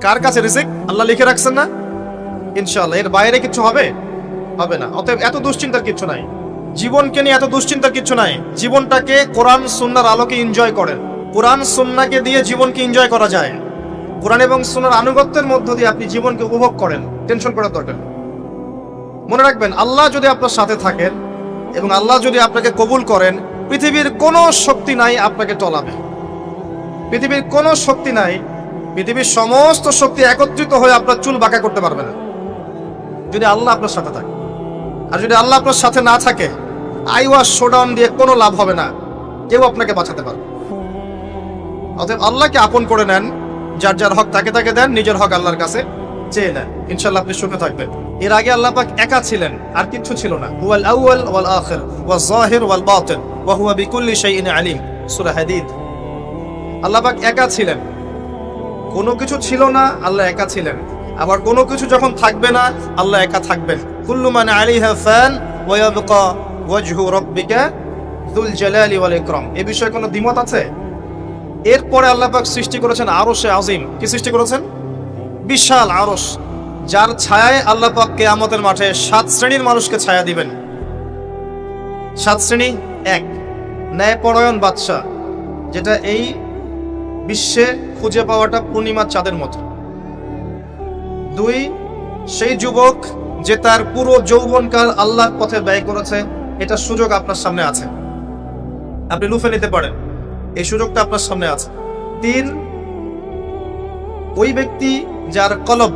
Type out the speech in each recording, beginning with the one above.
কার কাছে রিজিক? আল্লাহ লিখে রাখছেন না? ইনশাআল্লাহ এর বাইরে কিছু হবে না। অতএব এত দুশ্চিন্তার কিছু নাই, জীবনকে নিয়ে এত দুশ্চিন্তার কিছু নাই। জীবনটাকে কোরআন সুন্নাহর আলোকে এনজয় করেন। কোরআন সুন্নাহকে দিয়ে জীবনকে এনজয় করা যায়। কোরআন এবং সুন্নাহর আনুগত্যের মধ্য দিয়ে আপনি জীবনকে উপভোগ করেন, টেনশন করার দরকার নেই। মনে রাখবেন, আল্লাহ যদি আপনার সাথে থাকেন এবং আল্লাহ যদি আপনাকে কবুল করেন, পৃথিবীর কোনো শক্তি নাই আপনাকে টলাবে। পৃথিবীর কোনো শক্তি নাই, পৃথিবীর সমস্ত শক্তি একত্রিত হয়ে আপনার চুল বাঁকা করতে পারবে না, যদি আল্লাহ আপনার সাথে থাকে। আর যদি আল্লাহ আপনার সাথে না থাকে, আইওয়াস শোডাউন দিয়ে কোনো লাভ হবে না, কেউ আপনাকে বাঁচাতে পারবে। অতএব আল্লাহকে আপন করে নেন, যার যার হক তাকে তাকে দেন, নিজের হক আল্লাহর কাছে চেয়ে নেন, ইনশাআল্লাহ আপনি সুখে থাকবেন। এর আগে আল্লাহ পাক একা ছিলেন, আর কিচ্ছু ছিল না। হুয়াল আউয়াল ওয়াল আখির ওয়াজ যাহির ওয়াল বাতিন ওয়া হুয়া বিকুল্লি শাইইন আলিম, সূরা হাদীদ। আল্লাহ পাক একা ছিলেন, কোনো কিছু ছিল না, আল্লাহ একা ছিলেন। আবার কোনো কিছু যখন থাকবে না, আল্লাহ একা থাকবেন। কুল্লু মান আলাইহা ফান ওয়া ইয়াবকা ওয়াজহু রাব্বিকা যুল জালালি ওয়াল ইকরাম। এই বিষয়ে কোনো দ্বিমত আছে? এরপরে আল্লাহ পাক সৃষ্টি করেছেন আরশে আজিম। কি সৃষ্টি করেছেন? বিশাল আরশ, যার ছায়ায় আল্লাহ পাক কিয়ামতের মাঠে 7 শ্রেণীর মানুষকে ছায়া দিবেন। 7 শ্রেণী: 1, ন্যায়পরায়ণ বাদশা, যেটা এই বিশ্বে খুঁজে পাওয়াটা পূর্ণিমার চাঁদের মতো। 2, সেই যুবক যে তার পুরো যৌবনকাল আল্লাহর পথে ব্যয় করেছে। এটা সুযোগ আপনার সামনে আছে, আপনি লুফে নিতে পারেন, এই সুযোগটা আপনার সামনে আছে। 3, ওই ব্যক্তি যার কলব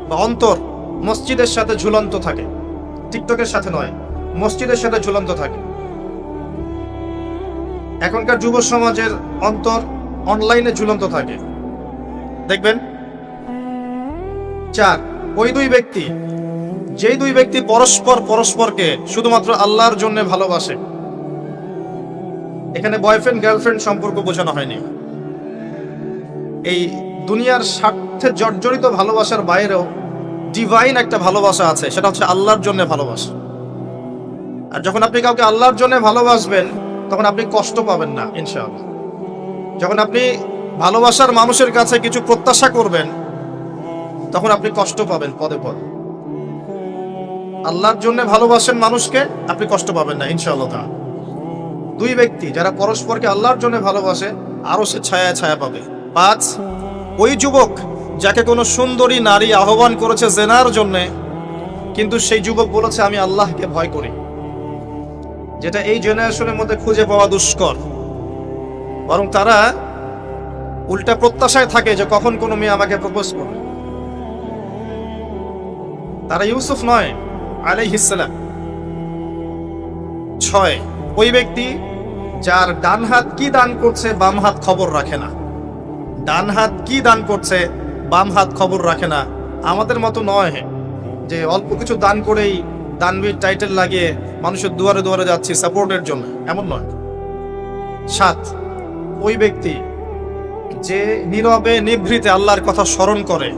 বা অন্তর মসজিদের সাথে ঝুলন্ত থাকে, টিকটকের সাথে নয়, মসজিদের সাথে ঝুলন্ত থাকে। এখনকার যুব সমাজের অন্তর অনলাইনে ঝুলন্ত থাকে, দেখবেন। 4, ওই দুই ব্যক্তি, যেই দুই ব্যক্তি পরস্পরকে শুধুমাত্র আল্লাহর জন্য ভালোবাসে। এখানে বয়ফ্রেন্ড গার্লফ্রেন্ড সম্পর্ক বোঝানো হয়নি। এই দুনিয়ার স্বার্থে জর্জরিত ভালোবাসার বাইরেও ডিভাইন একটা ভালোবাসা আছে, সেটা হচ্ছে আল্লাহর জন্য ভালোবাসা। আর যখন আপনি কাউকে আল্লাহর জন্য ভালোবাসবেন, তখন আপনি কষ্ট পাবেন না ইনশাআল্লাহ। যখন আপনি ভালোবাসার মানুষের কাছে কিছু প্রত্যাশা করবেন, তখন আপনি কষ্ট পাবেন পদে পদে। আল্লাহর জন্য ভালোবাসেন মানুষকে, আপনি কষ্ট পাবেন না ইনশাআল্লাহ। দুই ব্যক্তি যারা পরস্পরকে আল্লাহর জন্য ভালোবাসে, আরো সে ছায়া ছায়া পাবে। 5, ওই যুবক যাকে কোনো সুন্দরী নারী আহ্বান করেছে জেনার জন্য, কিন্তু সেই যুবক বলেছে আমি আল্লাহকে ভয় করি, যেটা এই জেনারেশনের মধ্যে খুঁজে পাওয়া দুষ্কর। বরং তারা উল্টা প্রত্যাশায় থাকে যে কখন কোনো মেয়ে আমাকে প্রপোজ করবে। তারা ইউসুফ নয় আলাইহিস সালাম। 6, ওই ব্যক্তি যার ডান হাত কি দান করছে বাম হাত খবর রাখে না। ডান হাত কি দান করছে বাম হাত খবর রাখে না। আমাদের মতো নয় যে অল্প কিছু দান করেই দানবীর টাইটেল লাগিয়ে মানুষের দুয়ারে দুয়ারে যাচ্ছি সাপোর্টের জন্য, এমন নয়। 7, ওই ব্যক্তি যে নীরবে নিভৃতে আল্লাহর কথা স্মরণ করে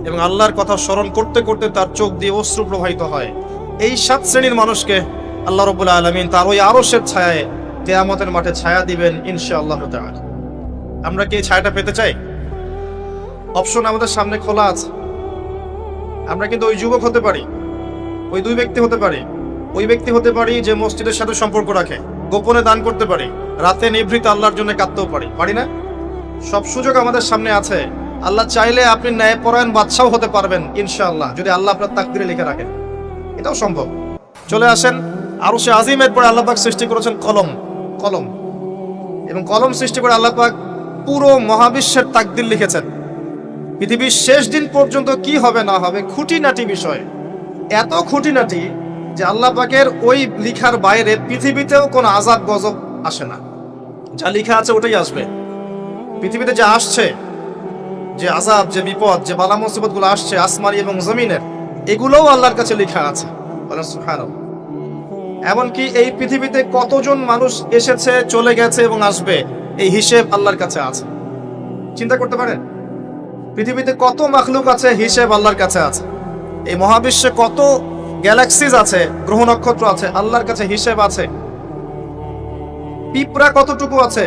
এবং আল্লাহর কথা স্মরণ করতে করতে তার চোখ দিয়ে অশ্রু প্রবাহিত হয়। এই 7 শ্রেণীর মানুষকে আল্লাহ রাব্বুল আলামিন তার ওই আরশের ছায়ায় কিয়ামতের মাঠে ছায়া দিবেন ইনশাআল্লাহ তাআলা। আমরা কি এই ছায়াটা পেতে চাই? অপশন আমাদের সামনে খোলা আছে। আমরা কিন্তু ওই যুবক হতে পারি, ওই দুই ব্যক্তি হতে পারি, ওই ব্যক্তি হতে পারি যে মসজিদের সাথে সম্পর্ক রাখে, গোপনে দান করতে পারি, রাতে নিভৃত আল্লাহর জন্য কাঁদতেও পারি না? সব সুযোগ আমাদের সামনে আছে। আল্লাহ চাইলে আপনি ন্যায়পরায়ণ বাদশাও হতে পারবেন ইনশাআল্লাহ, যদি আল্লাহ আপনার তাকদীরে লিখে রাখেন, এটাও সম্ভব। চলে আসেন আরশে আজিমের পরে আল্লাহ পাক সৃষ্টি করেছেন কলম, এবং কলম সৃষ্টি করে আল্লাহ পাক পুরো মহাবিশ্বের তাকদীর লিখেছেন। পৃথিবীর শেষ দিন পর্যন্ত কি হবে না হবে, খুঁটিনাটি বিষয়, এত খুঁটিনাটি যে আল্লাহ পাকের ওই লিখার বাইরে পৃথিবীতেও কোনো আযাব গজব আসে না। যা লিখা আছে ওটাই আসবে। পৃথিবীতে যা আসছে, যে আযাব, যে বিপদ, যে বালা মুসিবত গুলো আসছে আসমানি এবং জমিনের, এগুলোও আল্লাহর কাছে লেখা আছে। সুবহানাল্লাহ। এমনকি এই পৃথিবীতে কতজন মানুষ এসেছে, চলে গেছে এবং আসবে, এই হিসেব আল্লাহর কাছে আছে। চিন্তা করতে পারেন, পৃথিবীতে কত মাখলুক আছে, হিসেব আল্লাহর কাছে আছে। এই মহাবিশ্বে কত গ্যালাক্সিজ আছে, গ্রহ নক্ষত্র আছে, আল্লাহর কাছে হিসেব আছে। পিঁপড়া কতটুকু আছে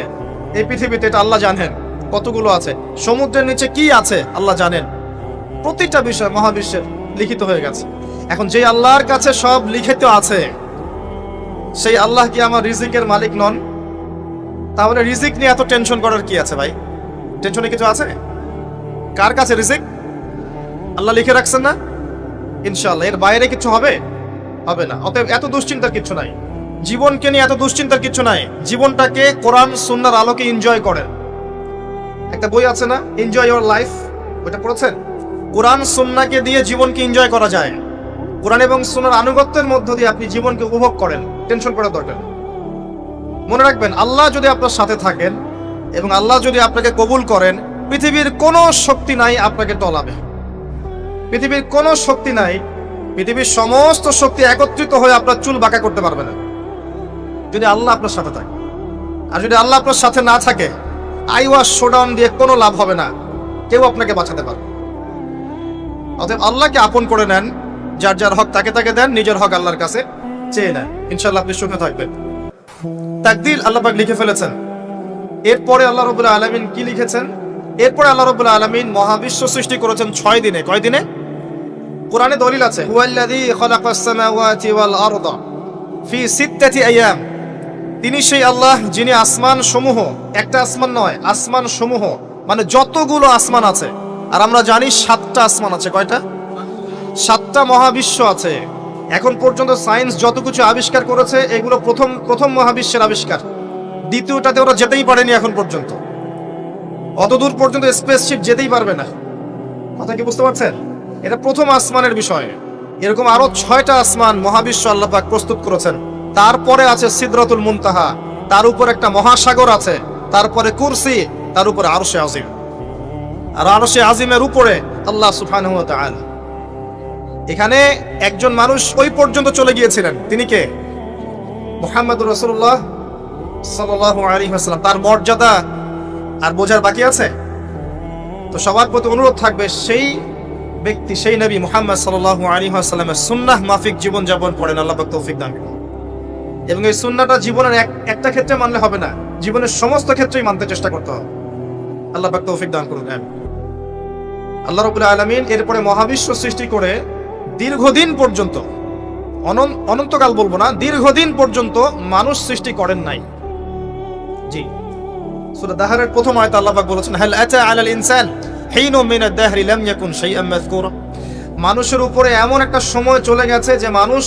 এই পৃথিবীতে, এটা আল্লাহ জানেন। কতগুলো আছে, সমুদ্রের নিচে কি আছে আল্লাহ জানেন। প্রতিটা বিষয় মহাবিশ্বের লিখিত হয়ে গেছে। এখন যে আল্লাহর কাছে সব লিখিত আছে, সেই আল্লাহ কি আমার রিজিকের মালিক নন? তাহলে রিজিক নিয়ে এত টেনশন করার কি আছে ভাই? টেনশনে কিছু আছে? কার কাছে রিজিক? আল্লাহ লিখে রাখছেন না, ইনশাআল্লাহ। এর বাইরে কিছু হবে? হবে না। অতএব এত দুশ্চিন্তার কিছু নাই। জীবনকে নিয়ে এত দুশ্চিন্তার কিছু নাই। জীবনটাকে কোরআন সুন্নাহর আলোকে এনজয় করেন। একটা বই আছে না, এনজয় ইওর লাইফ, ওটা পড়েছেন? কোরআন সুন্নাহকে দিয়ে জীবনকে এনজয় করা যায়। কোরআন এবং সুন্নাহর আনুগত্যের মধ্য দিয়ে আপনি জীবনকে উপভোগ করেন, টেনশন করার দরকার নেই। মনে রাখবেন, আল্লাহ যদি আপনার সাথে থাকেন এবং আল্লাহ যদি আপনাকে কবুল করেন, পৃথিবীর কোনো শক্তি নাই আপনাকে টলাবে। পৃথিবীর কোনো শক্তি নাই, পৃথিবীর সমস্ত শক্তি একত্রিত হয়ে আপনার চুল বাঁকা করতে পারবে না, যদি আল্লাহ আপনার সাথে থাকে। আর যদি আল্লাহ আপনার সাথে না থাকে, আইওয়াস শোডাউন দিয়ে কোনো লাভ হবে না, কেউ আপনাকে বাঁচাতে পারবে। অতএব আল্লাহকে আপন করে নেন, যার যার হক তাকে তাকে দেন, নিজের হক আল্লাহর কাছে চেয়ে নেন, ইনশাআল্লাহ আপনি সুখে থাকবেন। তাকদীর আল্লাহ পাক লিখে ফেলেছেন। এরপরে আল্লাহ রাব্বুল আলামিন কি লিখেছেন? এরপরে আল্লাহ রাব্বুল আলামিন মহাবিশ্ব সৃষ্টি করেছেন 6 দিনে। কয় দিনে? কোরআনে দলিল আছে, হুয়াল্লাযী খালাকাস সামাওয়াতি ওয়াল আরদা ফি সিত্তাতি আইয়াম। তিনি সেই আল্লাহ যিনি আসমান সমূহ, একটা আসমান নয়, আসমান সমূহ মানে যতগুলো আসমান আছে, আর আমরা জানি 7টা আসমান আছে। কয়টা? 7টা মহাবিশ্ব আছে। এখন পর্যন্ত সায়েন্স যত কিছু আবিষ্কার করেছে, এগুলো প্রথম মহাবিশ্বের আবিষ্কার। দ্বিতীয়টাতে ওরা যেতেই পারেনি এখন পর্যন্ত। অতদূর পর্যন্ত স্পেসশিপ যেতেই পারবে না। কথা কি বুঝতে পারছেন? এটা প্রথম আসমানের বিষয়। এরকম আরো 6টা আসমান মহাবিশ্ব আল্লাহ পাক প্রস্তুত করেছেন। তারপরে আছে সিদরাতুল মুনতাহা, তার উপর একটা মহাসাগর আছে, তারপরে কুরসি, তার উপরে আরশে আজিম। আর আরশে আজিমের উপরে আল্লাহ সুবহানাহু ওয়া তাআলা। এখানে একজন মানুষ ওই পর্যন্ত চলে গিয়েছিলেন, তিনি কে? মুহাম্মদুর রাসূলুল্লাহ সাল্লাল্লাহু আলাইহি ওয়াসাল্লাম। তার মর্যাদা আর বোঝার বাকি আছে? তো সবার প্রতি অনুরোধ থাকবে, সেই ব্যক্তি, সেই নবী মুহাম্মদ সাল্লাল্লাহু আলাইহি ওয়াসাল্লামের সুন্নাহ মাফিক জীবন যাপন করেন। আল্লাহ পাক তৌফিক দান করুন। এবং এই সুন্নাহটা জীবনের একটা ক্ষেত্রে মানলে হবে না, জীবনের সমস্ত ক্ষেত্রেই মানতে চেষ্টা করতে হবে। আল্লাহ পাক তৌফিক দান করুন। আল্লাহ রাব্বুল আলামিন এরপরে মহাবিশ্ব সৃষ্টি করে দীর্ঘদিন পর্যন্ত, অনন্তকাল বলবো না, দীর্ঘদিন পর্যন্ত মানুষ সৃষ্টি করেন নাই। জি, সূরা দাহরের প্রথম আয়াতে আল্লাহ পাক বলেছেন, হাল আতা আলাল ইনসান হিনুম মিনাদ দাহরি লাম ইয়াকুন শাইআম মাযকুরা। মানুষের উপরে এমন একটা সময় চলে গেছে যে মানুষ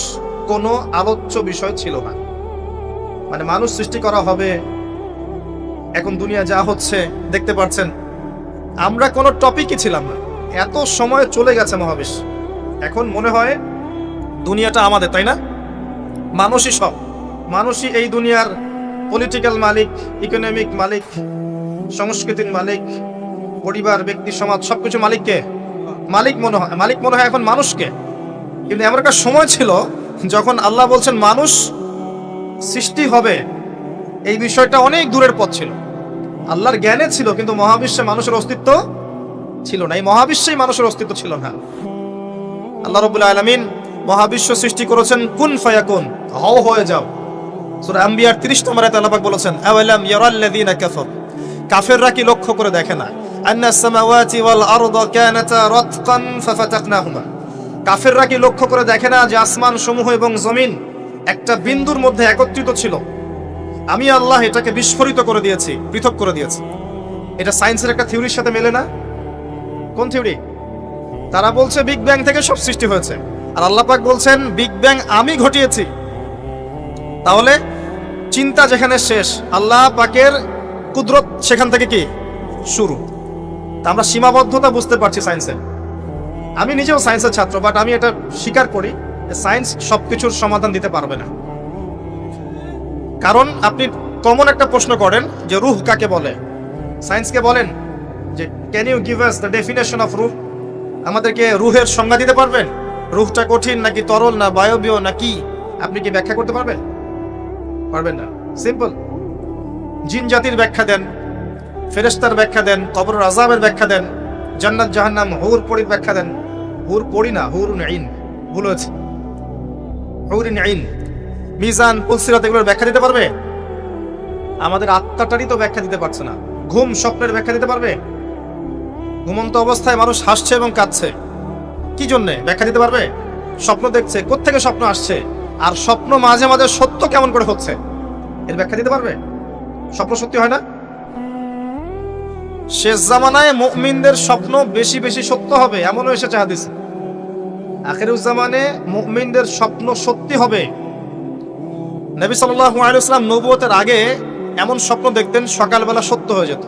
কোনো আলোচ্য বিষয় ছিল না। মানে মানুষ সৃষ্টি করা হবে, এখন দুনিয়া যা হচ্ছে দেখতে পাচ্ছেন, আমরা কোনো টপিকই ছিলাম না। এত সময় চলে গেছে মহাবিশ্ব, এখন মনে হয় দুনিয়াটা আমাদের, তাই না? মানুষই সব, মানুষই এই দুনিয়ার পলিটিক্যাল মালিক, ইকোনমিক মালিক, সংস্কৃতির মালিক, পরিবার, ব্যক্তি, সমাজ, সবকিছু মালিককে মালিক মনে হয় এখন মানুষকে। কিন্তু এমন একটা সময় ছিল যখন আল্লাহ বলছেন মানুষ সৃষ্টি হবে, এই বিষয়টা অনেক দূরের পথ ছিল। আল্লাহর জ্ঞানে ছিল, কিন্তু মহাবিশ্বে মানুষের অস্তিত্ব ছিল না। এই মহাবিশ্বেই মানুষের অস্তিত্ব ছিল না। আল্লাহ রাব্বুল আলামিন মহাবিশ্ব সৃষ্টি করেছেন কুন ফায়াকুন, হও হয়ে যাও। সূরা আম্বিয়ার 30 নম্বর আয়াতে আল্লাহ পাক বলেছেন, আওয়ালাম ইয়ারাল্লাযিনা কাফার, কাফেররা কি লক্ষ্য করে দেখে না, আন্নাস সামাওয়াতি ওয়াল আরদা কানাতা রাতকান ফাফাতাকনাহুমা, কাফেররা কি লক্ষ্য করে দেখে না যে আসমান সমূহ এবং জমিন একটা বিন্দুর মধ্যে একত্রিত ছিল, আমি আল্লাহ এটাকে বিস্ফোরিত করে দিয়েছি, পৃথক করে দিয়েছি। এটা সায়েন্সের একটা থিওরির সাথে মেলে না? কোন থিওরি? তারা বলছে বিগ ব্যাং থেকে সব সৃষ্টি হয়েছে, আর আল্লাহ পাক বলছেন বিগ ব্যাং আমি ঘটিয়েছি। তাহলে চিন্তা যেখানে শেষ, আল্লাহ পাকের কুদরত সেখান থেকে কি শুরু। তা আমরা সীমাবদ্ধতা বুঝতে পারছি সায়েন্সের। আমি নিজেও সায়েন্সের ছাত্র, বাট আমি এটা স্বীকার করি সায়েন্স সবকিছুর সমাধান দিতে পারবে না। কারণ আপনি কমন একটা প্রশ্ন করেন যে রূহ কাকে বলে, সায়েন্সকে বলেন যে can you give us the definition of রূহ, আমাদেরকে রূহের সংজ্ঞা দিতে পারবেন? রূহটা কঠিন নাকি তরল, না বায়বীয় নাকি, আপনি কি ব্যাখ্যা করতে পারবেন? পারবেন না। সিম্পল। জিন জাতির ব্যাখ্যা দেন, ফেরেশতার ব্যাখ্যা দেন, কবরের আযাবের ব্যাখ্যা দেন, জান্নাত জাহান্নাম, হুর পরীর ব্যাখ্যা দেন। হুর পরী না, হুরুন আইন, ভুল হয়েছে, হুরুন আইন। মিজান, পুলসিরাত, এগুলোর ব্যাখ্যা দিতে পারবে? আমাদের আত্মাটারই তো ব্যাখ্যা দিতে পারছে না। ঘুম স্বপ্নের ব্যাখ্যা দিতে পারবে? ঘুমন্ত অবস্থায় মানুষ হাসছে এবং কাঁদছে, কি জন্যে ব্যাখ্যা দিতে পারবে? স্বপ্ন দেখছে, কোত্থেকে স্বপ্ন আসছে, আর স্বপ্ন মাঝে মাঝে সত্য কেমন করে হচ্ছে, এর ব্যাখ্যা দিতে পারবে? স্বপ্ন সত্যি হয় না? শেষ জামানায় মুমিনদের স্বপ্ন বেশি বেশি সত্য হবে এমনও এসেছে হাদিসে। আখিরুজ্জামানে মুমিনদের স্বপ্ন সত্যি হবে। নবী সাল্লাল্লাহু আলাইহি ওয়াসাল্লাম নবুয়তের আগে এমন স্বপ্ন দেখতেন সকালবেলা সত্য হয়ে যেত।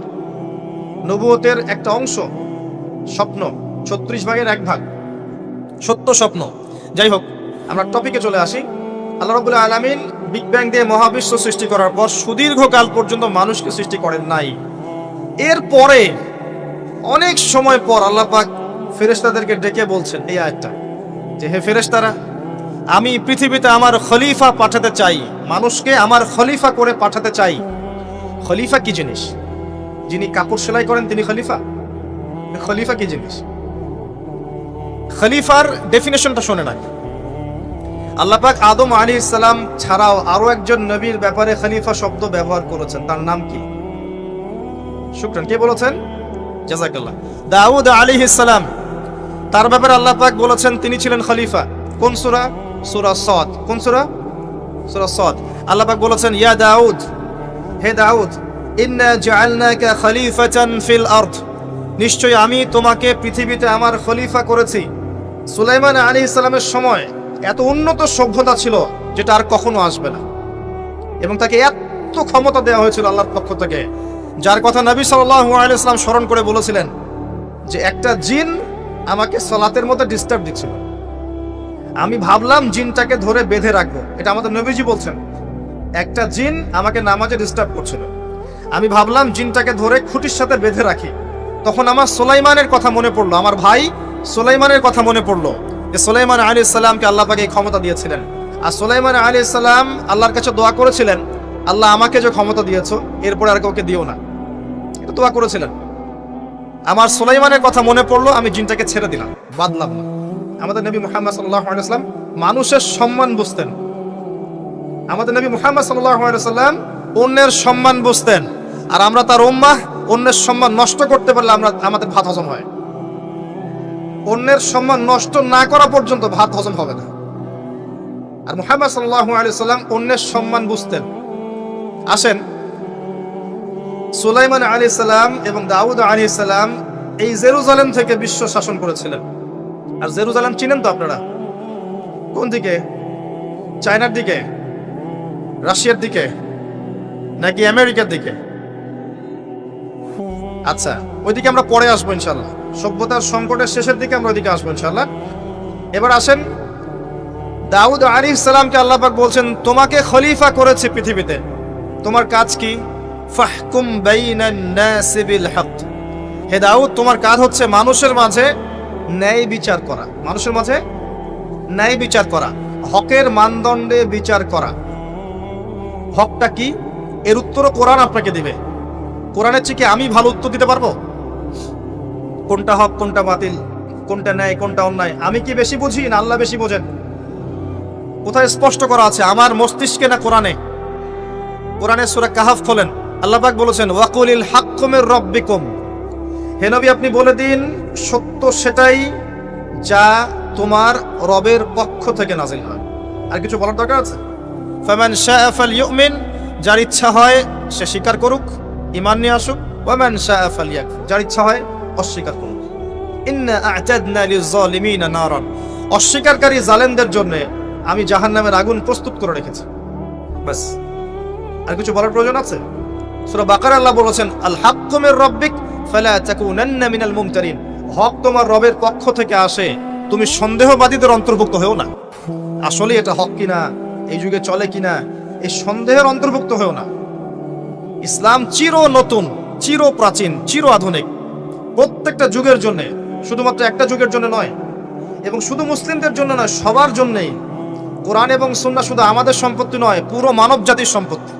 নবুয়তের একটা অংশ স্বপ্ন, 36 ভাগের 1 ভাগ সত্য স্বপ্ন। যাই হোক, আমরা টপিকে চলে আসি। আল্লাহ রাব্বুল আলামিন বিগ ব্যাং দিয়ে মহাবিশ্ব সৃষ্টি করার পর সুদীর্ঘকাল পর্যন্ত মানুষকে সৃষ্টি করেন নাই। এরপরে অনেক সময় পর আল্লাহ পাক ফেরেশতাদেরকে ডেকে বলছেন এই আয়াতটা, যে হে ফেরেশতারা, আমি পৃথিবীতে আমার খলিফা পাঠাতে চাই, মানুষকে আমার খলিফা করে পাঠাতে চাই। খলিফা কি জিনিস? যিনি কাপড় সেলাই করেন তিনি খলিফা? খলিফা কি জিনিস? খলিফার ডেফিনেশনটা শুনে না। আল্লাহ পাক আদম আলাইহিস সালাম ছাড়াও আরো একজন নবীর ব্যাপারে খলিফা শব্দ ব্যবহার করেছেন, তার নাম কি? শুকরান, কে বলেছেন? জাযাকাল্লাহ। দাউদ আলাইহিস সালাম, তার ব্যাপারে আল্লাহ পাক বলেছেন তিনি ছিলেন খলিফা। কোন সূরা? সূরা সাদ। কোন সূরা? সূরা সাদ। আল্লাহ পাক বলেছেন ইয়া দাউদ, হে দাউদ, ইন্না জাআলনাকা খলিফাতান ফিল আরদ, নিশ্চয়ই আমি তোমাকে পৃথিবীতে আমার খলিফা করেছি। সুলাইমান আলাইহিস সালামের সময় এত উন্নত সভ্যতা ছিল যেটা আর কখনো আসবে না, এবং তাকে এত ক্ষমতা দেওয়া হয়েছিল আল্লাহর পক্ষ থেকে, যার কথা নবী সাল্লাল্লাহু আলাইহি ওয়াসাল্লাম স্মরণ করে বলেছিলেন যে একটা জিন আমাকে সালাতের মধ্যে ডিস্টার্ব দিচ্ছিল, আমি ভাবলাম জিনটাকে ধরে বেঁধে রাখবো। এটা আমাদের নবীজি বলছেন, একটা জিন আমাকে নামাজে ডিস্টার্ব করছিল, আমি ভাবলাম জিনটাকে ধরে খুঁটির সাথে বেঁধে রাখি। তখন আমার সুলাইমানের কথা মনে পড়লো, আমার ভাই সুলাইমানের কথা মনে পড়লো যে সুলাইমান আলাইহিস সালামকে আল্লাহ পাক এই ক্ষমতা দিয়েছিলেন। আর সুলাইমান আলাইহিস সালাম আল্লাহর কাছে দোয়া করেছিলেন, আল্লাহ আমাকে যে ক্ষমতা দিয়েছো এরপরে আর কাউকে দিও না, এটা দোয়া করেছিলেন। আমার সুলাইমানের কথা মনে পড়লো, আমি জিনটাকে ছেড়ে দিলাম, বাদলাম না। আমাদের নবী মুহাম্মদ সাল্লাল্লাহু আলাইহি ওয়াসাল্লাম মানুষের সম্মান বুঝতেন। আমাদের নবী মুহাম্মদ সাল্লাল্লাহু আলাইহি ওয়াসাল্লাম অন্যের সম্মান বুঝতেন, আর আমরা তার উম্মাহ অন্যের সম্মান নষ্ট করতে পারলে আমাদের ভাত হজম হয়। অন্যের সম্মান নষ্ট না করা পর্যন্ত ভাত হজম হবে না। আর মুহাম্মদ সাল্লাল্লাহু আলাইহি ওয়াসাল্লাম অন্যের সম্মান বুঝতেন। আসেন, সুলাইমান আলাইহিস সালাম এবং দাউদ আলাইহিস সালাম এই জেরুজালেম থেকে বিশ্ব শাসন করেছিলেন। আর জেরুজালেম চিনেন তো আপনারা? কোন দিকে? চায়নার দিকে, রাশিয়ার দিকে, নাকি আমেরিকার দিকে? আচ্ছা, ওইদিকে আমরা পরে আসবো ইনশাল্লাহ। সভ্যতার সংকটের শেষের দিকে আমরা ওইদিকে আসবো ইনশাল্লাহ। এবার আসেন, দাউদ আলাইহিস সালামকে আল্লাহ পাক বলছেন তোমাকে খলিফা করেছে পৃথিবীতে, তোমার কাজ কি? ফাহকুম বাইনান নাসি বিল হক, হে দাউদ তোমার কাজ হচ্ছে মানুষের মাঝে ন্যায় বিচার করা, মানুষের মাঝে ন্যায় বিচার করা, হকের মানদণ্ডে বিচার করা। হকটা কি? এর উত্তরও কোরআন আপনাকে দিবে। কোরআনের চেয়ে কি আমি ভালো উত্তর দিতে পারবো? কোনটা হক কোনটা বাতিল, কোনটা ন্যায় কোনটা অন্যায়, আমি কি বেশি বুঝি না আল্লাহ বেশি বোঝেন? কোথায় স্পষ্ট করা আছে, আমার মস্তিষ্কে না কোরআনে? কোরআনের সূরা কাহাফ খোলেন, আল্লাহ পাক বলেছেন ওয়াকুলিল হাক্কু মির রাব্বিকুম, হে নবী আপনি বলে দিন সত্য সেটাই যা তোমার রবের পক্ষ থেকে নাজিল হয়। আর কিছু বলার দরকার আছে? ফামান শাআ ফালইউমিন, যার ইচ্ছা হয় সে স্বীকার করুক, ঈমান নিয়ে আসুক। ওয়ামান শাআ ফালইয়াকফুর, যার ইচ্ছা হয় অস্বীকার করুক। ইন্না আ'তাদনা লিয-যালিমিনা নারান, অস্বীকারী জালেমদের জন্য আমি জাহান্নামের আগুন প্রস্তুত করে রেখেছি। বাস, আর কিছু বলার প্রয়োজন আছে? সূরা বাকারা আল্লাহ বলেছেন আল হাক্কু মির রাব্বিক ফালা তাকুনান্না মিনাল মুমতারিন, হক তোমার রবের পক্ষ থেকে আসে, তুমি সন্দেহবাদীদের অন্তর্ভুক্ত হও না। আসলে এটা হক কিনা, এই যুগে চলে কিনা, এই সন্দেহের অন্তর্ভুক্ত হও না। ইসলাম চির নতুন, চির প্রাচীন, চির আধুনিক, প্রত্যেকটা যুগের জন্য, শুধুমাত্র একটা যুগের জন্য নয়, এবং শুধু মুসলিমদের জন্য নয়, সবার জন্যই। কোরআন এবং সুন্নাহ শুধু আমাদের সম্পত্তি নয়, পুরো মানব জাতির সম্পত্তি।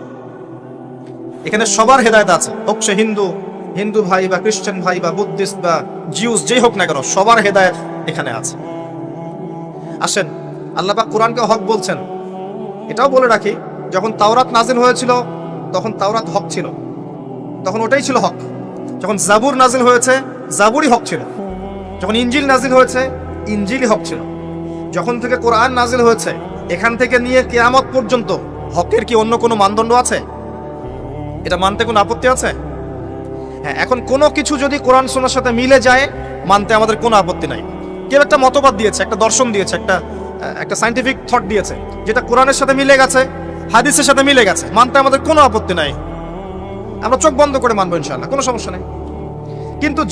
এখানে সবার হেদায়েত আছে, হোক সে হিন্দু ভাই বা খ্রিস্টান ভাই বা বুদ্ধিস্ট বা জিউস, যেই হোক না কেন, সবার হেদায়েত এখানে আছে। আসেন, আল্লাহ পাক কোরআনকে হক বলছেন। এটাও বলে রাখি, যখন তাওরাত নাজিল হয়েছিল তখন তাওরাত হক ছিল। তখন ওটাই ছিল হক। যখন জাবুর নাজিল হয়েছে, জাবুরই হক ছিল। যখন ইনজিল নাজিল হয়েছে, ইনজিলই হক ছিল। যখন থেকে কোরআন নাজিল হয়েছে, এখান থেকে নিয়ে কিয়ামত পর্যন্ত হকের কি অন্য কোনো মানদণ্ড আছে? এটা মানতে কোনো আপত্তি আছে? হ্যাঁ, এখন কোনো কিছু যদি কোরআন সুন্নাহর সাথে মিলে যায়, মানতে আমাদের কোনো আপত্তি নাই। কেউ একটা মতবাদ দিয়েছে, একটা দর্শন দিয়েছে, একটা সায়েন্টিফিক থট দিয়েছে, যেটা কোরআনের সাথে মিলে গেছে, হাদিসের সাথে মিলে গেছে, মানতে আমাদের কোনো আপত্তি নাই। আমরা চোখ বন্ধ করে মানবো ইনশাআল্লাহ, কোনো সমস্যা নেই। কিন্তু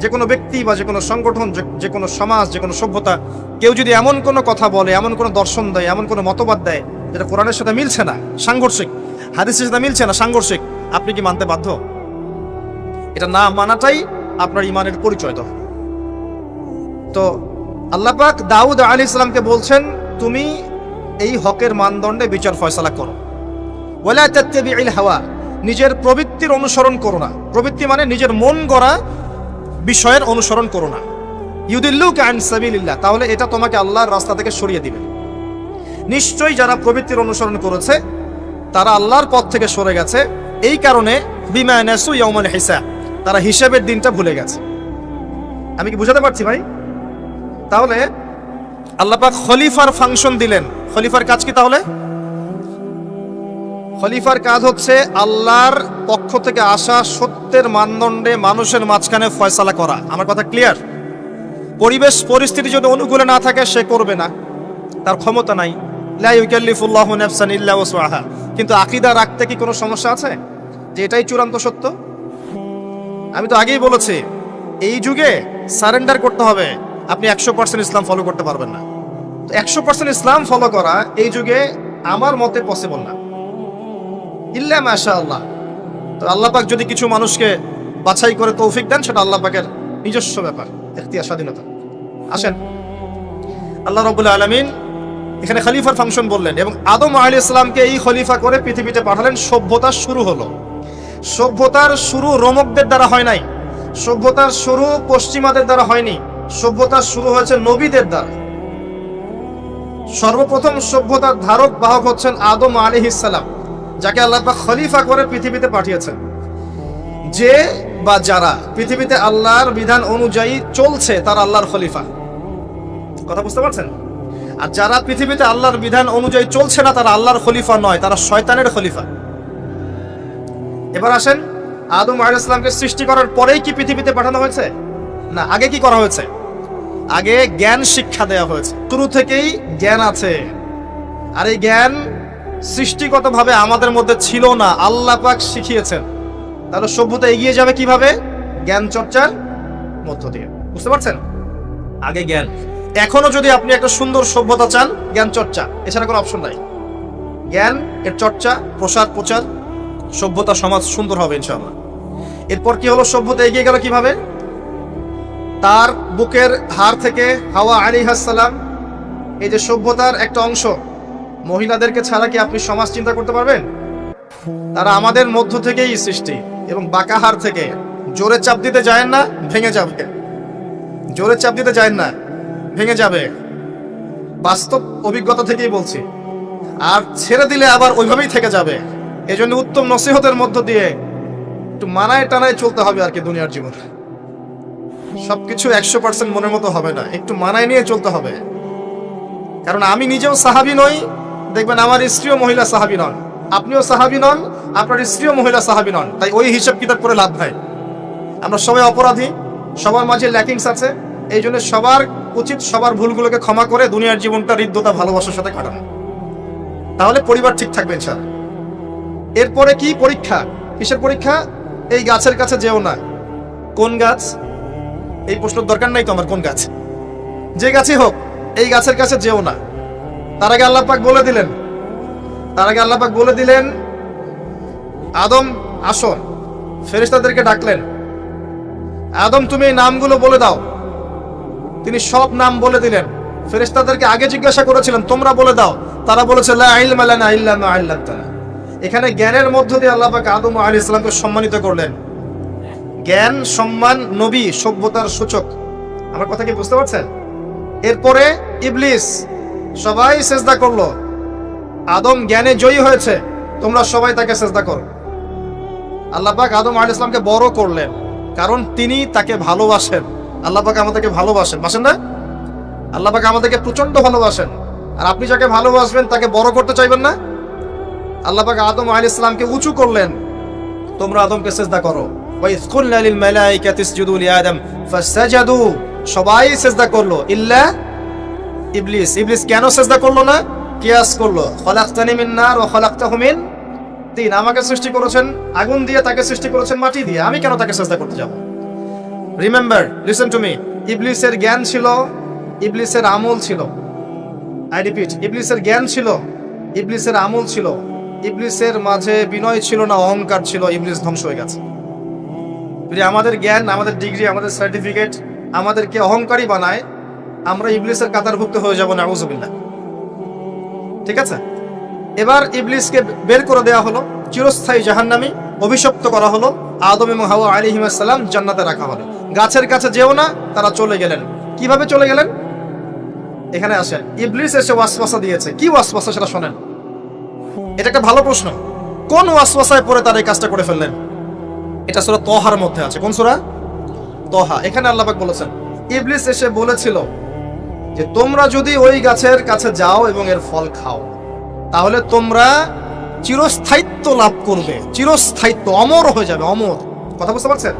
যে কোনো ব্যক্তি বা যে কোনো সংগঠন, যে কোনো সমাজ, যে কোনো সভ্যতা, কেউ যদি এমন কোনো কথা বলে, এমন কোনো দর্শন দেয়, এমন কোনো মতবাদ দেয় যেটা কোরআনের সাথে মিলছে না, সাংঘর্ষিক, হাদিসের সাথে মিলছে না, সাংঘর্ষিক, আপনি কি মানতে বাধ্য? এটা না মানাটাই আপনার ইমানের পরিচয়। তো আল্লাহ পাক দাউদ আলাইহিস সালামকে বলছেন, তুমি এই হকের মানদণ্ডে বিচার ফয়সালা করো। ওয়ালা তাত্তাবিউল হাওয়া, নিজের প্রবৃত্তির অনুসরণ করো না। প্রবৃত্তি মানে নিজের মন গড়া বিষয়ের অনুসরণ করো না। ইউদিল্লুকা আন সাবিলিল্লাহ, তাহলে এটা তোমাকে আল্লাহর রাস্তা থেকে সরিয়ে দিবে। নিশ্চয়ই যারা প্রবৃত্তির অনুসরণ করেছে তারা আল্লাহর পথ থেকে সরে গেছে। এই কারণে বিমা নাসু ইয়াউমাল হিসাব, তারা হিসাবের দিনটা ভুলে গেছে। আমি কি বুঝাতে পারছি ভাই? তাহলে আল্লাহ পাক খলিফার ফাংশন দিলেন। খলিফার কাজ কি তাহলে? খলিফার কাজ হচ্ছে আল্লাহর পক্ষ থেকে আসা সত্যের মানদণ্ডে মানুষের মাঝখানে ফয়সালা করা। আমার কথা ক্লিয়ার? পরিবেশ পরিস্থিতি যদি অনুকূলে না থাকে, সে করবে না, তার ক্ষমতা নাই। লা ইউকাল্লিফুল্লাহু নাফসান ইল্লা ওয়াসআহা। কিন্তু আকীদা রাখতে কি কোনো সমস্যা আছে যে এটাই চূড়ান্ত সত্য? আমি তো আগেই বলেছি, এই যুগে সারেন্ডার করতে হবে। আপনি 100% ইসলাম ফলো করতে পারবেন না। তো 100% ইসলাম ফলো করা এই যুগে আমার মতে পসিবল না, ইল্লা মাশাআল্লাহ। তো আল্লাহ পাক যদি কিছু মানুষকে বাছাই করে তৌফিক দেন, সেটা আল্লাহ পাকের নিজস্ব ব্যাপার, ইখতিয়ার, স্বাধীনতা। আসেন, আল্লাহ রাব্বুল আলামিন এখানে খলিফার ফাংশন বললেন, এবং আদম আলাইহিস সালামকে এই খলিফা করে পৃথিবীতে পাঠালেন। সভ্যতার শুরু হলো। সভ্যতার শুরু রোমকদের দ্বারা হয় নাই, সভ্যতার শুরু পশ্চিমাদের দ্বারা হয়নি, সভ্যতার শুরু হয়েছে নবীদের দ্বারা। সর্বপ্রথম সভ্যতার ধারক বাহক হচ্ছেন আদম আলাইহিস সালাম, যাকে আল্লাহ পাক খলিফা করে পৃথিবীতে পাঠিয়েছেন। যে বা যারা পৃথিবীতে আল্লাহর বিধান অনুযায়ী চলছে, তারা আল্লাহর খলিফা। কথা বুঝতে পারছেন? আর যারা পৃথিবীতে আল্লাহর বিধান অনুযায়ী চলছে না, তারা আল্লাহর খলিফা নয়, তারা শয়তানের খলিফা। এবার আসেন, আদম আলাইহিস সালামকে সৃষ্টি করার পরেই কি পৃথিবীতে পাঠানো হয়েছে? না, আগে কি করা হয়েছে? আগে জ্ঞান শিক্ষা দেওয়া হয়েছে। শুরু থেকেই জ্ঞান আছে, আর এই জ্ঞান সৃষ্টিগতভাবে আমাদের মধ্যে ছিল না, আল্লাহ পাক শিখিয়েছেন। তাহলে সভ্যতা এগিয়ে যাবে কিভাবে? জ্ঞান চর্চার মধ্য দিয়ে। বুঝতে পারছেন? আগে জ্ঞান। এখনো যদি আপনি একটা সুন্দর সভ্যতা চান, জ্ঞান চর্চা, এছাড়া কোনো অপশন নাই। জ্ঞান এর চর্চা, প্রসার, প্রচার, সভ্যতা, সমাজ সুন্দর হবে ইনশাআল্লাহ। এরপর কি হলো? সভ্যতা এগিয়ে গেল কিভাবে? তার বুকের হাড় থেকে হাওয়া আলাইহিস সালাম, এই যে সভ্যতার একটা অংশ, মহিলাদেরকে ছাড়া কি আপনি সমাজ চিন্তা করতে পারবেন? তারা আমাদের মধ্য থেকেই সৃষ্টি, এবং বাঁকা হাড় থেকে। জোরে চাপ দিতে যায় না, ভেঙে যাবে। জোরে চাপ দিতে যায় না, ভেঙে যাবে। বাস্তব অভিজ্ঞতা থেকেই বলছি। আর ছেড়ে দিলে আবার ওইভাবেই থেকে যাবে। এই জন্য উত্তম নসিহতের মধ্য দিয়ে একটু মানায় টানায় চলতে হবে আর কি। দুনিয়ার জীবন সবকিছু 100% মনের মতো হবে না, একটু মানায় নিয়ে চলতে হবে। কারণ আমি নিজেও সাহাবী নই, দেখবেন আমার স্ত্রীও মহিলা সাহাবী নন, আপনিও সাহাবী নন, আপনার স্ত্রীও মহিলা সাহাবী নন। তাই ওই হিসাব কিতাব করে লাভ নাই। আমরা সবাই অপরাধী, সবার মাঝে ল্যাকিংস আছে। এই জন্য সবার উচিত সবার ভুলগুলোকে ক্ষমা করে দুনিয়ার জীবনটা হৃদ্যতা, ভালোবাসার সাথে কাটানো। তাহলে পরিবার ঠিক থাকবে ইনশাআল্লাহ। এরপরে কি? পরীক্ষা। কিসের পরীক্ষা? এই গাছের কাছে যেও না। কোন গাছ? এই প্রশ্নের দরকার নাই তো আমার, কোন গাছ? যে গাছই হোক, এই গাছের কাছে যেও না। তার আগে আল্লাহ পাক বলে দিলেন, আদম আসো। ফেরেশতাদেরকে ডাকলেন, আদম তুমি এই নামগুলো বলে দাও। তিনি সব নাম বলে দিলেন। ফেরেশতাদেরকে আগে জিজ্ঞাসা করেছিলেন, তোমরা বলে দাও। তারা বলেছে লা ইলমা লানা ইল্লা মা আল্লামতানা। এখানে জ্ঞানের মধ্য দিয়ে আল্লাহ পাক আদম আলাইহিস সালামকে সম্মানিত করলেন। জ্ঞান, সম্মান, নবী, সভ্যতার সূচক। আমার কথা কি বুঝতে পারছেন? এরপরে ইবলিস, সবাই সেজদা করলো। আদম জ্ঞানে জয়ী হয়েছে, তোমরা সবাই তাকে সেজদা করো। আল্লাহ পাক আদম আলাইহিস সালামকে বড় করলেন, কারণ তিনি তাকে ভালোবাসেন। আল্লাহ পাক আমাদেরকে ভালোবাসেন, বাসেন না? আল্লাহ পাক আমাদেরকে প্রচন্ড ভালোবাসেন, আর আপনি যাকে ভালোবাসবেন তাকে বড় করতে চাইবেন না? আল্লাহ পাক আদম আলাইহিস সালামকে উঁচু করলেন, তোমরা আদমকে সিজদা করো। ওয়া ইয কুলনা লিল মালাইকাতি ইসজুদু লি আদম ফাসাজাদু, সবাই সিজদা করলো ইল্লা ইবলিস। ইবলিস কেন সিজদা করলো না? কিয়াস করলো, খলাকতানি মিন নার ওয়া খলাকতাহু মিন তিন, আমাকে সৃষ্টি করেছেন আগুন দিয়ে, তাকে সৃষ্টি করেছেন মাটি দিয়ে, আমি কেন তাকে সিজদা করতে যাব? রিমেম্বার, লিসেন টু মি, ইবলিসের জ্ঞান ছিল, ইবলিসের আমল ছিল। আই রিপিট, ইবলিসের জ্ঞান ছিল, ইবলিসের আমল ছিল, ইবলিসের মাঝে বিনয় ছিল না, অহংকার ছিল। ইবলিস ধ্বংস হয়ে গেছে। আমাদের জ্ঞান, আমাদের ডিগ্রি, আমাদের সার্টিফিকেট আমাদেরকে অহংকারী বানায়, আমরা ইবলিসের কাতারভুক্ত হয়ে যাব, নাউযুবিল্লাহ। ঠিক আছে, এবার ইবলিসকে বের করে দেওয়া হলো, চিরস্থায়ী জাহান্নামী অভিশপ্ত করা হলো। আদম এবং হাওয়া আলাইহিস সালাম জান্নাতে রাখা হলো। গাছের কাছে যেও না, তারা চলে গেলেন। কিভাবে চলে গেলেন? এখানে আসেন। ইবলিস এসে ওয়াসওয়াসা দিয়েছে। কি ওয়াসওয়াসা সেটা শোনেন। এটা একটা ভালো প্রশ্ন। কোন ওয়াসওয়াসায় পড়ে তারা এই কাজটা করে ফেললেন? এটা সূরা তহার মধ্যে আছে। কোন সূরা? তহা। এখানে আল্লাহ পাক বলেছেন, ইবলিস এসে বলেছিল যে তোমরা যদি ওই গাছের কাছে যাও এবং এর ফল খাও, তাহলে তোমরা চিরস্থায়িত্ব লাভ করবে। চিরস্থায়িত্ব, অমর হয়ে যাবে, অমর। কথা বুঝতে পারছেন?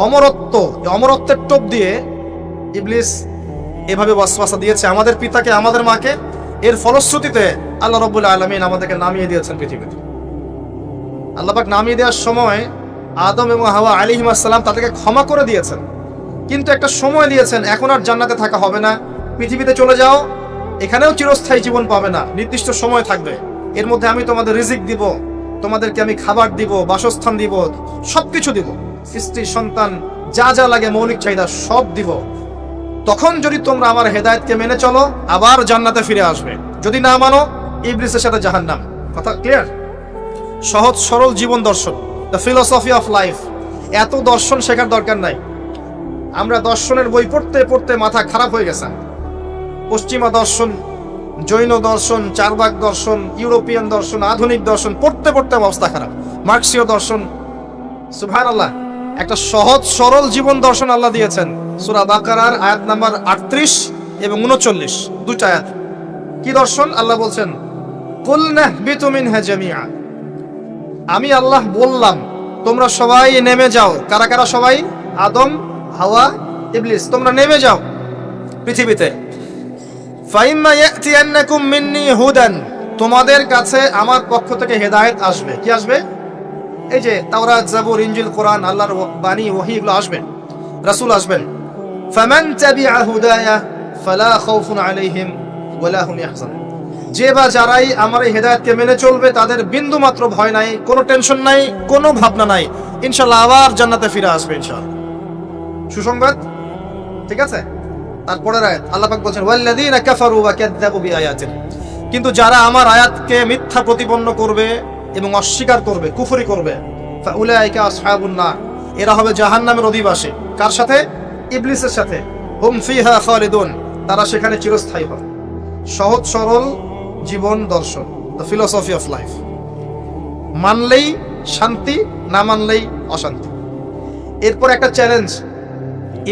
অমরত্ব। অমরত্বের টোপ দিয়ে ইবলিস এভাবে ওয়াসওয়াসা দিয়েছে আমাদের পিতাকে, আমাদের মাকে। এর ফলশ্রুতিতে আল্লাহ রাব্বুল আলামিন আমাদেরকে নামিয়ে দিয়েছেন পৃথিবীতে। আল্লাহ পাক নামিয়ে দেওয়ার সময় আদম এবং হাওয়া আলাইহিস সালাম তাদেরকে ক্ষমা করে দিয়েছেন, কিন্তু একটা সময় দিয়েছেন, এখন আর জান্নাতে থাকা হবে না, পৃথিবীতে চলে যাও, এখানেও চিরস্থায়ী জীবন পাবে না, নির্দিষ্ট সময় থাকবে। এর মধ্যে আমি তোমাদের রিজিক দিব, তোমাদেরকে আমি খাবার দিব, বাসস্থান দিব, সবকিছু দিব, স্ত্রী সন্তান যা যা লাগে মৌলিক চাহিদা সব দিব। তখন যদি তোমরা আমার হেদায়েতকে মেনে চলো, আবার জান্নাতে ফিরে আসবে। যদি না মানো, ইবলিসের সাথে জাহান্নাম। কথা ক্লিয়ার? সহজ সরল জীবন দর্শন, দ্য ফিলোসফি অফ লাইফ। এত দর্শন শেখার দরকার নাই। আমরা দর্শনের বই পড়তে পড়তে মাথা খারাপ হয়ে গেছে। পশ্চিমা দর্শন, জৈন দর্শন, চারবাক দর্শন, ইউরোপিয়ান দর্শন, আধুনিক দর্শন পড়তে পড়তে অবস্থা খারাপ। মার্কসীয় দর্শন। সুবহানাল্লাহ, একটা সহজ সরল জীবন দর্শন আল্লাহ দিয়েছেন। সূরা বাকারার আয়াত নাম্বার 38 এবং 39, দুইটা আয়াত। কি দর্শন? আল্লাহ বলছেন, কুল নাহবিতু মিনহা জামিআ, আমি আল্লাহ বললাম তোমরা সবাই নেমে যাও। কারা কারা সবাই? আদম, হাওয়া, ইবলিস, তোমরা নেমে যাও পৃথিবীতে। ফাইম্মা ইয়াতিয়ান্নাকুম মিন্নি হুদান, তোমাদের কাছে আমার পক্ষ থেকে হেদায়েত আসবে। কি আসবে? এই যে তাওরাত, জাবুর, ইনজিল, কোরআন, আল্লাহর বাণী, ওহী, এগুলো আসবে, রাসূল আসবেন। ফামান তাবিআ হুদায়া ফালা খাউফুন আলাইহিম ওয়ালা হুম ইয়াহজানুন, যে বা যারাই আমার এই হেদায়েতকে মেনে চলবে তাদের বিন্দু মাত্র ভয় নাই, কোনো টেনশন নাই, কোনো ভাবনা নাই, ইনশাআল্লাহ আবার জান্নাতে ফিরে আসবে ইনশাআল্লাহ। সুসংবাদ। ঠিক আছে, তারপরের আয়াত আল্লাহ পাক বলেন, ওয়াল্লাযীনা কাফারু ওয়া কাযযাবু বিআয়াতিনা, কিন্তু যারা আমার আয়াতকে মিথ্যা প্রতিপন্ন করবে এবং অস্বীকার করবে, কুফরি করবে, ফাউলাইকা আসহাবুন নার, এরা হবে জাহান্নামের অধিবাসী। কার সাথে? ইবলিসের সাথে। হুম ফিহা খালিদুন, তারা সেখানে চিরস্থায়ী হবে। সহজ সরল জীবন দর্শন, দ্য ফিলোসফি অফ লাইফ। মানলেই শান্তি, না মানলেই অশান্তি। এরপর একটা চ্যালেঞ্জ,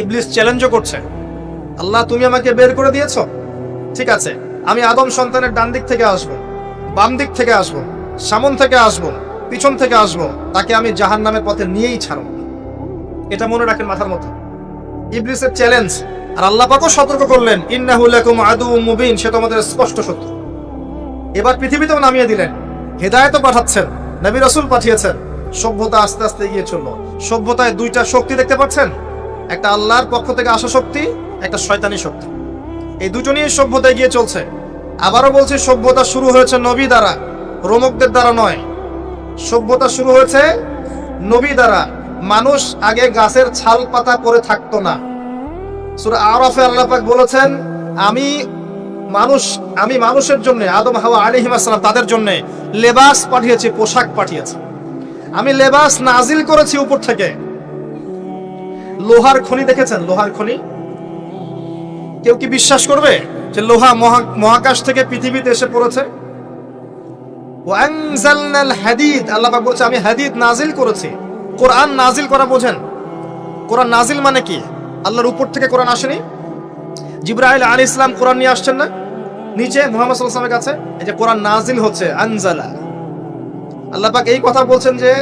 ইবলিস চ্যালেঞ্জও করছে, আল্লাহ তুমি আমাকে বের করে দিয়েছো, ঠিক আছে, আমি আদম সন্তানের ডান দিক থেকে আসবো, বাম দিক থেকে আসবো, সামন থেকে আসবো, পিছন থেকে আসবো, তাকে আমি জাহান্নামের পথে নিয়েই ছাড়বো। এটা মনে রাখেন মাথার মধ্যে, ইবলিসের চ্যালেঞ্জ। আর আল্লাহ পাকও সতর্ক করলেন, ইন্নাহু লাকুম আদুউম মুবিন, সে তোমাদের স্পষ্ট শত্রু। এবার পৃথিবীতেও নামিয়ে দিলেন, হেদায়েতও পাঠাচ্ছেন, নবী রাসূল পাঠিয়েছেন। সভ্যতা আস্তে আস্তে এগিয়ে চললো। সভ্যতায় দুইটা শক্তি দেখতে পাচ্ছেন, একটা আল্লাহর পক্ষ থেকে আসা শক্তি, একটা শয়তানি শক্তি। এই দুটো নিয়ে সভ্যতা এগিয়ে চলছে। আবারও বলছি, সভ্যতা শুরু হয়েছে নবী দ্বারা, রোমকদের দ্বারা নয়। সভ্যতা শুরু হয়েছে নবী দ্বারা। মানুষ আগে গাছের ছাল পাতা পরে থাকতো না। সূরা আরাফে আল্লাহ পাক বলেছেন, আমি মানুষের জন্য, আদম হাওয়া আলাইহিস সালাম, তাদের জন্য লেবাস পাঠিয়েছি, পোশাক পাঠিয়েছি। আমি লেবাস নাজিল করেছি উপর থেকে। লোহার খনি দেখেছেন? লোহার খনি। কেউ কি বিশ্বাস করবে যে লোহা মহাকাশ থেকে পৃথিবীতে এসে পড়েছে? ওয়া আনজালনাল হাদিদ, আল্লাহ পাক বলছে আমি হাদিদ নাজিল করেছি। কোরআন নাজিল করা বোঝেন? কোরআন নাজিল মানে কি? আল্লাহর উপর থেকে কোরআন আসেনি? জিবরাইল আলাইহিস সালাম কোরআন নিয়ে আসছেন না নিচে মুহাম্মদ সাল্লাল্লাহু আলাইহি ওয়াসাল্লামের কাছে? এই যে কোরআন নাজিল হচ্ছে, আনজালা। আল্লাহ পাক এই কথা বলছেন যে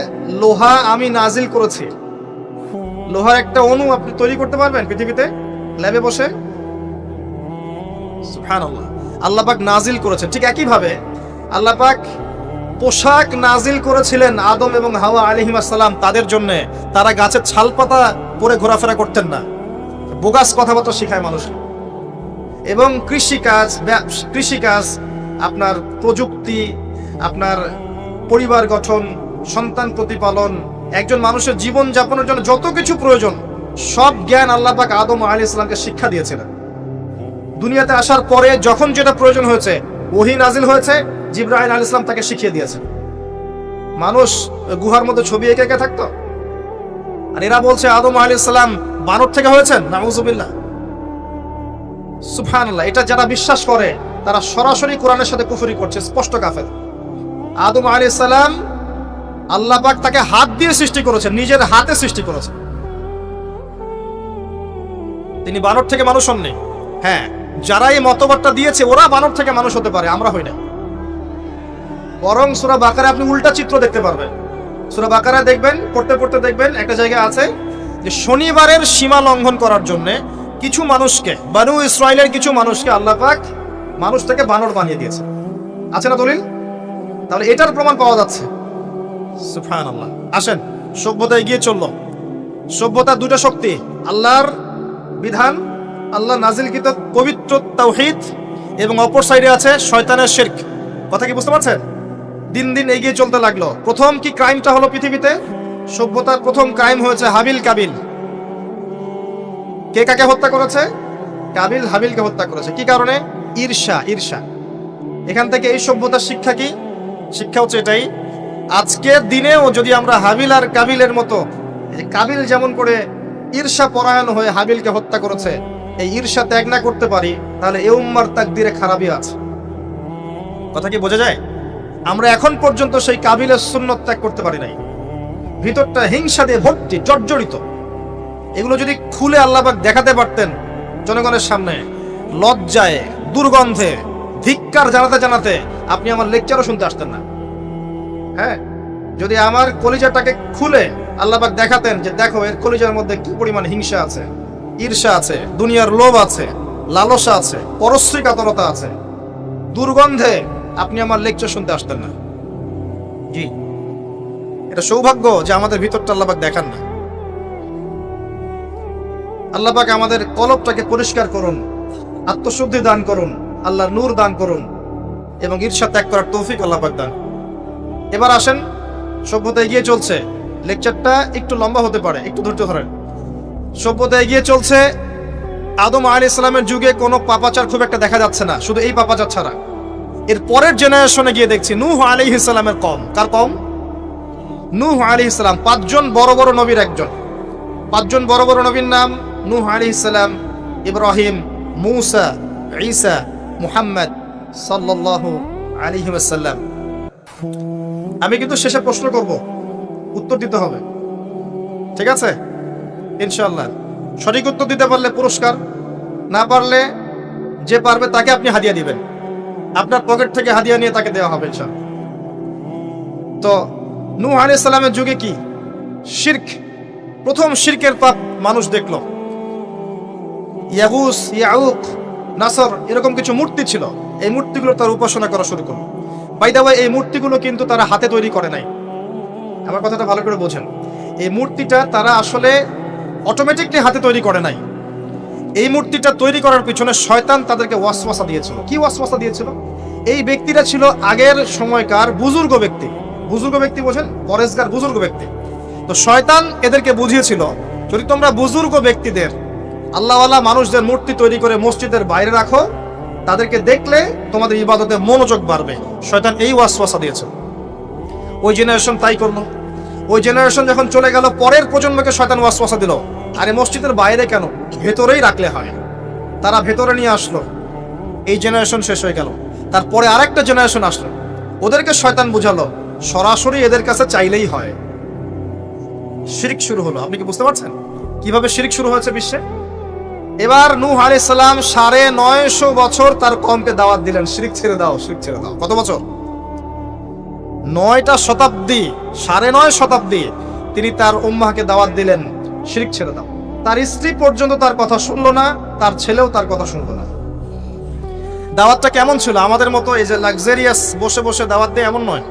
লোহা আমি নাজিল করেছি। লোহার একটা অণু আপনি তৈরি করতে পারবেন পৃথিবীতে ল্যাবে বসে? সুবহানাল্লাহ। আল্লাহ পাক নাজিল করেছেন। ঠিক একই ভাবে আল্লাহ পাক পোশাক নাজিল করেছিলেন আদম এবং হাওয়া আলাইহিস সালাম তাদের জন্য। তারা গাছের ছালপাতা পরে ঘোরাফেরা করতেন না। বোগাস কথাবার্তা শেখায় মানুষ। এবং কৃষিকাজ, আপনার প্রযুক্তি, আপনার পরিবার গঠন, সন্তান প্রতিপালন, একজন মানুষের জীবন যাপনের জন্য যত কিছু প্রয়োজন সব জ্ঞান আল্লাহ পাক আদম আলাইহিস সালামকে শিক্ষা দিয়েছিলেন। দুনিয়াতে আসার পরে যখন যেটা প্রয়োজন হয়েছে ওহী নাজিল হয়েছে, জিবরাইল আলাইহিস সালাম তাকে শিখিয়ে দিয়েছেন। মানুষ গুহার মধ্যে ছবি এঁকে এঁকে থাকতো, আর এরা বলছে আদম আলাইহিস সালাম বানর থেকে হয়েছেন। নাউযুবিল্লাহ, সুবহানাল্লাহ। এটা যারা বিশ্বাস করে তারা সরাসরি কোরআনের সাথে কুফরি করছে, স্পষ্ট কাফের। আদম আলাইহিস সালাম আল্লাহ পাক তাকে হাত দিয়ে সৃষ্টি করেছেন, নিজের হাতে সৃষ্টি করেছেন। তিনি বানর থেকে মানুষ হননি। হ্যাঁ, যারা এই মতবাদটা দিয়েছে ওরা বানর থেকে মানুষ হতে পারে, আমরা হই না। বরং সূরা বাকারায় আপনি উল্টা চিত্র দেখতে পারবেন। সূরা বাকারায় দেখবেন, পড়তে পড়তে দেখবেন একটা জায়গায় আছে যে শনিবারের সীমা লঙ্ঘন করার জন্য কিছু মানুষকে, বনু ইসরাইলের কিছু মানুষকে আল্লাহ পাক মানুষ থেকে বানর বানিয়ে দিয়েছে। আছে না দলিল? তাহলে এটার প্রমাণ পাওয়া যাচ্ছে। সুবহানাল্লাহ। আসেন, সভ্যতা এগিয়ে চললো। সভ্যতার দুটো শক্তি, আল্লাহর বিধান, আল্লাহ নাজিলকৃত পবিত্র তাওহীদ, এবং অপর সাইডে আছে শয়তানের শিরক। কথা কি বুঝতে পারছেন? দিন দিন এগিয়ে চলতে লাগলো। প্রথম কি ক্রাইমটা হলো পৃথিবীতে? সভ্যতার প্রথম ক্রাইম হয়েছে হাবিল কাবিল। কে কাকে হত্যা করেছে? কাবিল হাবিলকে হত্যা করেছে। কি কারণে? ঈর্ষা। ঈর্ষা। এখান থেকে এই সভ্যতার শিক্ষা কি? শিক্ষা হচ্ছে এটাই, আজকের দিনেও যদি আমরা হাবিল আর কাবিলের মতো, কাবিল যেমন করে ঈর্ষা পরায়ণ হয়ে হাবিলকে হত্যা করেছে, এই ঈর্ষা ত্যাগ না করতে পারি, তাহলে এই উম্মার তাকদীরে খারাপই আছে। কথা কি বোঝা যায়? আমরা এখন পর্যন্ত সেই কাবিলের সুন্নত ত্যাগ করতে পারি নাই। ভিতরটা হিংসা দিয়ে ভর্তি, জর্জরিত। এগুলো যদি খুলে আল্লাহ পাক দেখাতে পারতেন জনগণের সামনে, লজ্জায়, দুর্গন্ধে, ধিক্কার জানাতে জানাতে আপনি আমার লেকচারও শুনতে আসতেন না। হ্যাঁ, যদি আমার কলিজাটাকে খুলে আল্লাহ পাক দেখাতেন যে দেখো এর কলিজার মধ্যে কি পরিমাণ হিংসা আছে, ঈর্ষা আছে, দুনিয়ার লোভ আছে, লালসা আছে, পরশ্রী কাতরতা আছে, দুর্গন্ধে আপনি আমার লেকচার শুনতে আসতেন না। জি, এটা সৌভাগ্য যে আমাদের ভিতরটা আল্লাহ পাক দেখান না। আল্লাহ পাক আমাদের কলবটাকে পরিষ্কার করুন, আত্মশুদ্ধি দান করুন, আল্লাহ নূর দান করুন, এবং ঈর্ষা ত্যাগ করার তৌফিক আল্লাহ পাক দান। এবার আসেন, সভ্যতা এগিয়ে চলছে। লেকচারটা একটু লম্বা হতে পারে, একটু ধৈর্য ধরেন। সভ্যতা এগিয়ে চলছে। আদম আলাইহিস সালামের যুগে কোনো পাপাচার খুব একটা দেখা যাচ্ছে না, শুধু এই পাপাচার ছাড়া। এর পরের জেনারেশনে গিয়ে দেখছি নূহ আলাইহিস সালামের কওম। কার কওম? নূহ আলাইহিস সালাম। 5 জন বড় বড় নবীর একজন। 5 জন বড় বড় নবীর নাম নূহ আলাইহিস সালাম, ইব্রাহিম, মূসা, ঈসা, মুহাম্মদ সাল্লাল্লাহু আলাইহি ওয়াসাল্লাম। আমি কিন্তু শেষে প্রশ্ন করব, উত্তর দিতে হবে, ঠিক আছে? ইনশাআল্লাহ। সঠিক উত্তর দিতে পারলে পুরস্কার, না পারলে যে পারবে তাকে আপনি হাদিয়া দিবেন। আপনার পকেট থেকে হাদিয়া নিয়ে তাকে দেওয়া হবে ইনশাআল্লাহ। তো নূহ আলাইহিস সালামের যুগে কি শিরক, প্রথম শিরকের পাপ মানুষ দেখলো। ইয়াগুস, ইয়াউক, নাসর, এরকম কিছু মূর্তি ছিল। এই মূর্তিগুলো তার উপাসনা করা শুরু করলো। বাই দ্য ওয়ে, এই মূর্তিগুলো কিন্তু তারা হাতে তৈরি করে নাই। আমার কথাটা ভালো করে বোঝেন। এই মূর্তিটা তারা আসলে অটোমেটিকলি হাতে তৈরি করে নাই। এই মূর্তিটা তৈরি করার পিছনে শয়তান তাদেরকে ওয়াসওয়াসা দিয়েছিল। কি ওয়াসওয়াসা দিয়েছিল? এই ব্যক্তিরা ছিল আগের সময়কার বুজুর্গ ব্যক্তি। বুজুর্গ ব্যক্তি বোঝেন? পরেশগার বুজুর্গ ব্যক্তি। তো শয়তান এদেরকে বুঝিয়েছিল, যদি তোমরা বুজুর্গ ব্যক্তিদের, আল্লাহওয়ালা মানুষদের মূর্তি তৈরি করে মসজিদের বাইরে রাখো, তাদেরকে দেখলে তোমাদের ইবাদতে মনোযোগ বাড়বে। শয়তান এই ওয়াসওয়াসা দিয়েছে। ওই জেনারেশন তাই করলো। ওই জেনারেশন যখন চলে গেল, পরের প্রজন্মকে শয়তান ওয়াসওয়াসা দিল, আরে মসজিদের বাইরে কেন, ভেতরেই রাখলে হয়। তারা ভেতরে নিয়ে আসলো। এই জেনারেশন শেষ হয়ে গেল। তারপরে আরেকটা জেনারেশন আসলো। ওদেরকে শয়তান বুঝালো সরাসরি এদের কাছে চাইলেই হয়। শিরক শুরু হলো। আপনি কি বুঝতে পারছেন কিভাবে শিরক শুরু হয়েছে বিশ্বে? এবার নূহ আলাইহিস সালাম 950 বছর তার কওমকে দাওয়াত দিলেন, শিরক ছেড়ে দাও, শিরক ছেড়ে দাও। কত বছর? 9টা শতাব্দী, 9.5 শতাব্দী তিনি তার উম্মাহকে দাওয়াত দিলেন শিরক ছেড়ে দাও। তার স্ত্রী পর্যন্ত তার কথা শুনলো না, তার ছেলেও তার কথা শুনলো না। দাওয়াতটা কেমন ছিল? আমাদের মতো এই যে লাক্সারিয়াস বসে বসে দাওয়াত দেয় এমন নয়।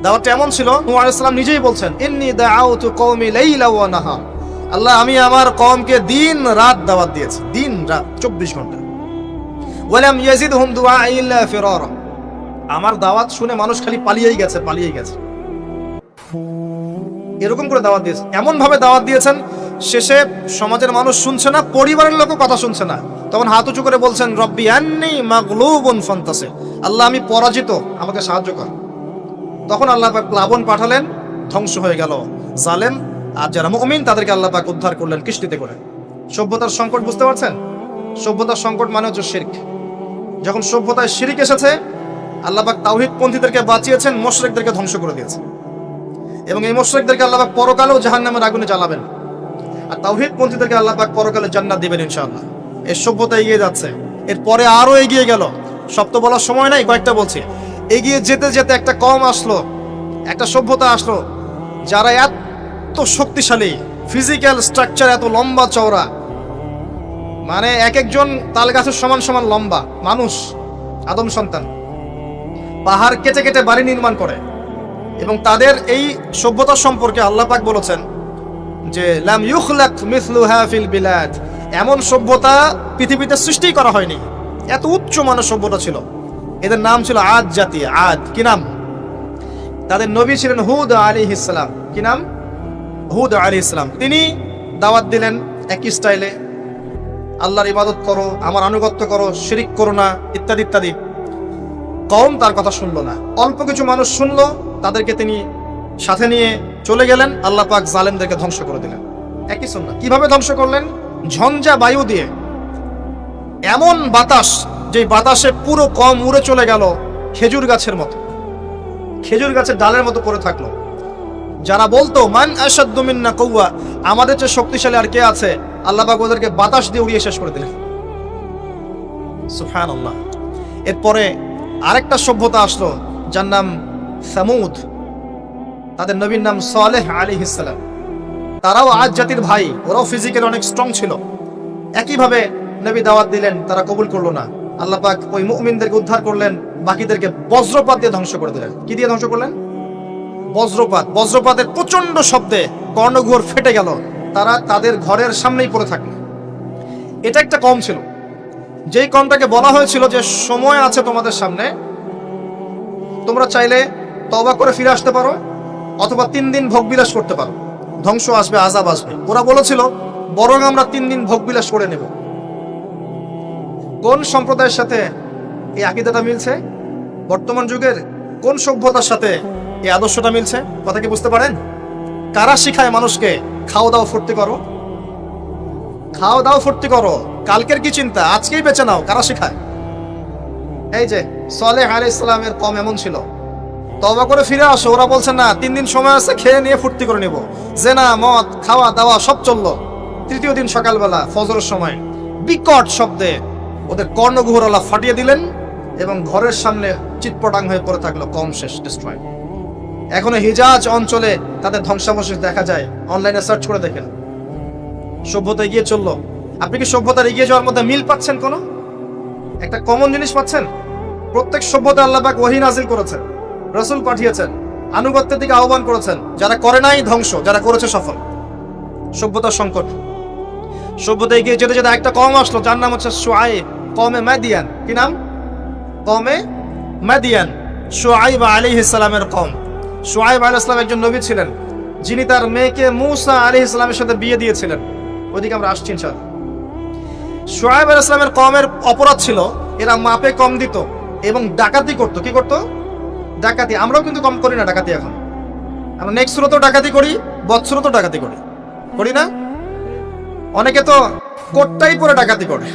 দাওয়াতটা এমন ছিল, নূহ আলাইহিস সালাম নিজেই বলছেন, ইন্নী দাআউতু কওমি লাইলা ওয়া নাহার। আল্লাহ, আমি আমার কওমকে দিন রাত দাওয়াত দিয়েছি, দিন রাত 24 ঘন্টা। ওয়ালাম ইয়াজিদহুম দুআই ইল্লা ফিরারা। আমার দাওয়াত শুনে মানুষ খালি পালিয়েই গেছে, পালিয়েই গেছে। এরকম করে দাওয়াত দিয়েছেন, এমন ভাবে দাওয়াত দিয়েছেন, শেষে সমাজের মানুষ শুনছে না, পরিবারের লোকও কথা শুনছে না। তখন হাত উঁচু করে বলছেন, রব্বি আন্নী মাগলুবুন ফান্তাসির। আল্লাহ, আমি পরাজিত, আমাকে সাহায্য কর। তখন আল্লাহ পাক প্লাবন পাঠালেন, ধ্বংস হয়ে গেল জালেম। আর যারা মুমিন তাদেরকে আল্লাহ পাক উদ্ধার করলেন কিস্তিতে করে। সভ্যতার সংকট বুঝতে পারছেন? সভ্যতার সংকট মানে হচ্ছে শিরক। যখন সভ্যতায় শিরক এসেছে, আল্লাহ পাক তাওহীদ পন্থীদেরকে বাঁচিয়েছেন, মুশরিকদেরকে ধ্বংস করে দিয়েছেন। এবং এই মুশরিকদেরকে আল্লাহ পাক পরকালেও জাহান্নামের আগুনে জ্বালাবেন, আর তাওহীদ পন্থীদেরকে আল্লাহ পাক পরকালে জান্নাত দিবেন ইনশাআল্লাহ। এই সভ্যতা এগিয়ে যাচ্ছে, এরপরে আরো এগিয়ে গেল। সব তো বলার সময় নাই, কয়েকটা বলছি। এগিয়ে যেতে যেতে একটা কওম আসলো, একটা সভ্যতা আসলো, যারা এত শক্তিশালী, ফিজিক্যাল স্ট্রাকচার এত লম্বা চওড়া, মানে এক একজন তাল গাছের সমান সমান লম্বা মানুষ, আদম সন্তান। পাহাড় কেটে কেটে বাড়ি নির্মাণ করে। এবং তাদের এই সভ্যতা সম্পর্কে আল্লাহ পাক বলেছেন যে লাম ইউখলাক মিসলুহা ফিল বিলাদ। এমন সভ্যতা পৃথিবীতে সৃষ্টি করা হয়নি। এত উচ্চ মানের সভ্যতা ছিল। এদের নাম ছিল আদ জাতি। আদ কি নাম? তাদের নবী ছিলেন হুদ আলাইহিস সালাম। কি নাম? হুদ আলাইহিস সালাম। তিনি দাওয়াত দিলেন একই স্টাইলে, আল্লাহর ইবাদত করো, আমার আনুগত্য করো, শিরক করো না, ইত্যাদি ইত্যাদি। কওম তার কথা শুনলো না। অল্প কিছু মানুষ শুনলো, তাদেরকে তিনি সাথে নিয়ে চলে গেলেন। আল্লাহ পাক জালেমদেরকে ধ্বংস করে দিলেন। একই সুন্নাহ। কিভাবে ধ্বংস করলেন? ঝঞ্ঝা বায়ু দিয়ে, এমন বাতাস, যে বাতাসে পুরো কওম উড়ে চলে গেল খেজুর গাছের মতো, খেজুর গাছের ডালের মতো পড়ে থাকলো। যারা বলতো মান আশাদ্দু মিন্না কুওয়া, আমাদের চেয়ে শক্তিশালী আর কে আছে, আল্লাহ পাক ওদেরকে বাতাস দিয়ে উড়িয়ে শেষ করে দিলেন। সুবহানাল্লাহ। এরপরে আরেকটা সভ্যতা আসলো, যার নাম সামুদ। তাদের নবীর নাম সালেহ আলাইহিস সালাম। তারাও আদ জাতির ভাই, ওরাও ফিজিক্যালি অনেক স্ট্রং ছিল। একইভাবে নবী দাওয়াত দিলেন, তারা কবুল করলো না। আল্লাহ পাক ওই মুমিনদেরকে উদ্ধার করলেন, বাকিদেরকে বজ্রপাত দিয়ে ধ্বংস করে দিলেন। কি দিয়ে ধ্বংস করলেন? বজ্রপাত। বজ্রপাতের প্রচন্ড শব্দে কর্ণঘোর ফেটে গেল, তারা তাদের ঘরের সামনেই পড়ে থাকলো। এটা একটা কওম ছিল, যেই কওমটাকে বলা হয়েছিল যে সময় আছে তোমাদের সামনে, তোমরা চাইলে তওবা করে ফিরে আসতে পারো, অথবা 3 দিন ভোগবিলাস করতে পারো, ধ্বংস আসবে, আযাব আসবে। ওরা বলেছিল বরং আমরা 3 দিন ভোগবিলাস করে নেব। কোন সম্প্রদায়ের সাথে এই আকীদাটা মিলছে? বর্তমান যুগের কোন সভ্যতার সাথে এই আদর্শটা মিলছে? কথা কি বুঝতে পারেন? কারা শিখায় মানুষকে খাও দাও ফুর্তি করো, খাও দাও ফুর্তি করো, কালকের কি চিন্তা, আজকেই বেঁচে নাও? কারা শিখায়? এই যে সালেহ আলাইহিস সালামের কওম এমন ছিল, তওবা করে ফিরে আসো। ওরা বলছে না, 3 দিন সময় আছে, খেয়ে নিয়ে ফুর্তি করে নিব। জেনা, মদ, খাওয়া দাওয়া সব চললো। তৃতীয় দিন সকালবেলা ফজরের সময় বিকট শব্দে ওদের কর্ণঘোর আল্লাহ ফাটিয়ে দিলেন, এবং ঘরের সামনে চিৎপটাং হয়ে পড়ে থাকলো। কওম শেষ, ডিস্ট্রয়। এখনো হিজাজ অঞ্চলে তাদের ধ্বংসাবশেষ দেখা যায়, অনলাইনে সার্চ করে দেখেন। সভ্যতা এগিয়ে চললো। আপনি কি সভ্যতার এগিয়ে যাওয়ার মধ্যে মিল পাচ্ছেন? কোনো একটা কমন জিনিস পাচ্ছেন? প্রত্যেক সভ্যতা আল্লাহ পাক ওহী নাজিল করেছেন, রাসূল পাঠিয়েছেন, আনুগত্যের দিকে আহ্বান করেছেন। যারা করে নাই ধ্বংস, যারা করেছে সফল। সভ্যতার সংকট। সভ্যতা এগিয়ে যেতে যেতে একটা কওম আসলো, যার নাম হচ্ছে শুআয়ব, কওমে মাদিয়ান। কি নাম? কওমে মাদিয়ান। শুআয়ব আলাইহিস সালামের কওম। শুআয়ব আলাইহিস সালাম একজন নবী ছিলেন, যিনি তার মেয়েকে মূসা আলাইহিস সালামের সাথে বিয়ে দিয়েছিলেন। ওইদিকে আমরা আসছি ইনশাআল্লাহ। শুআয়ব আলাইহিস সালামের কওমের অপরাধ ছিল, এরা মাপে কম দিত এবং ডাকাতি করত। কি করত? ডাকাতি। আমরাও কিন্তু কম করি না ডাকাতি। এখন আমরা নেক্সট সুরতেও ডাকাতি করি, বৎসরতেও ডাকাতি করি, করি না? অনেকে তো কোটটাই পরে ডাকাতি করে,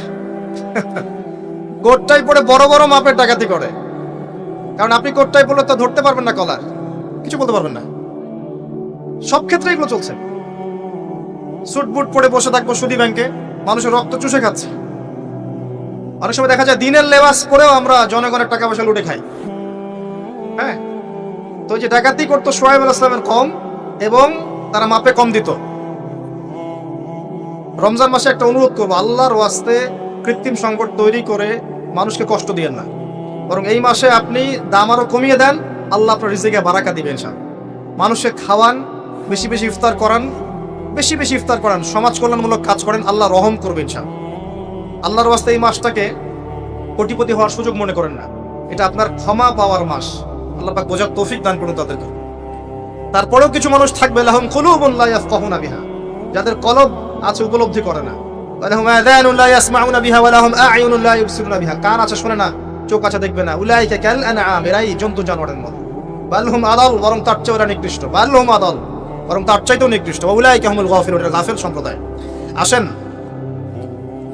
কোটটাই পরে বড় বড় মাপের ডাকাতি করে। কারণ আপনি কোটটাই বললে তো ধরতে পারবেন না কলার, কিছু বলতে পারবেন না। সব ক্ষেত্রে এগুলো চলছে। স্যুট বুট পরে বসে থাকবো সুদী ব্যাংকে, মানুষের রক্ত চুষে খাচ্ছে। অনেক সময় দেখা যায় দিনের লেবাস পরেও আমরা জনগণের টাকা পয়সা লুটে খাই। হ্যাঁ, তো যে ডাকাতি করতো সোহাইব আলাইহিস সালামের কম, এবং তারা মাপে কম দিত। রমজান মাসে একটা অনুরোধ করবো, আল্লাহর ওয়াস্তে কৃত্রিম সংকট তৈরি করে মানুষকে কষ্ট দিয়েন না, বরং এই মাসে আপনি দাম আরো কমিয়ে দেন, আল্লাহ আপনার রিজিকে বারাকা দিবেন। মানুষকে খাওয়ান, বেশি বেশি ইফতার করান, বেশি বেশি ইফতার করান, সমাজ কল্যাণমূলক কাজ করেন, আল্লাহ রহম করবেন। আল্লাহর ওয়াস্তে এই মাসটাকে কোটিপতি হওয়ার সুযোগ মনে করেন না, এটা আপনার ক্ষমা পাওয়ার মাস। আল্লাহ পাক বোঝার তৌফিক দান করুন তাদেরকে। তারপরেও কিছু মানুষ থাকবে লাহুম কুলুবুন লা ইয়াফকাহুনা বিহা, যাদের কলব আছে উপলব্ধি করে না, লাহুম আযানুন লা ইয়াসমাউনা বিহা ওয়া লাহুম আ'য়ুনুন লা ইবসিরুনা বিহা, কান আছে শুনে না, চোখ আছে দেখবে না। উলাইকা কাল আনআম, এরাই জন্তু জানোয়ারের মতো। বাল হুম আদাল, বরং তার চেয়ে ওরা নিকৃষ্ট। বাল হুম আদাল, বরং তার চাইতেও নিকৃষ্ট। উলাইকা হুমুল গাফিলুন, এরা গাফিল সম্প্রদায়। আসেন,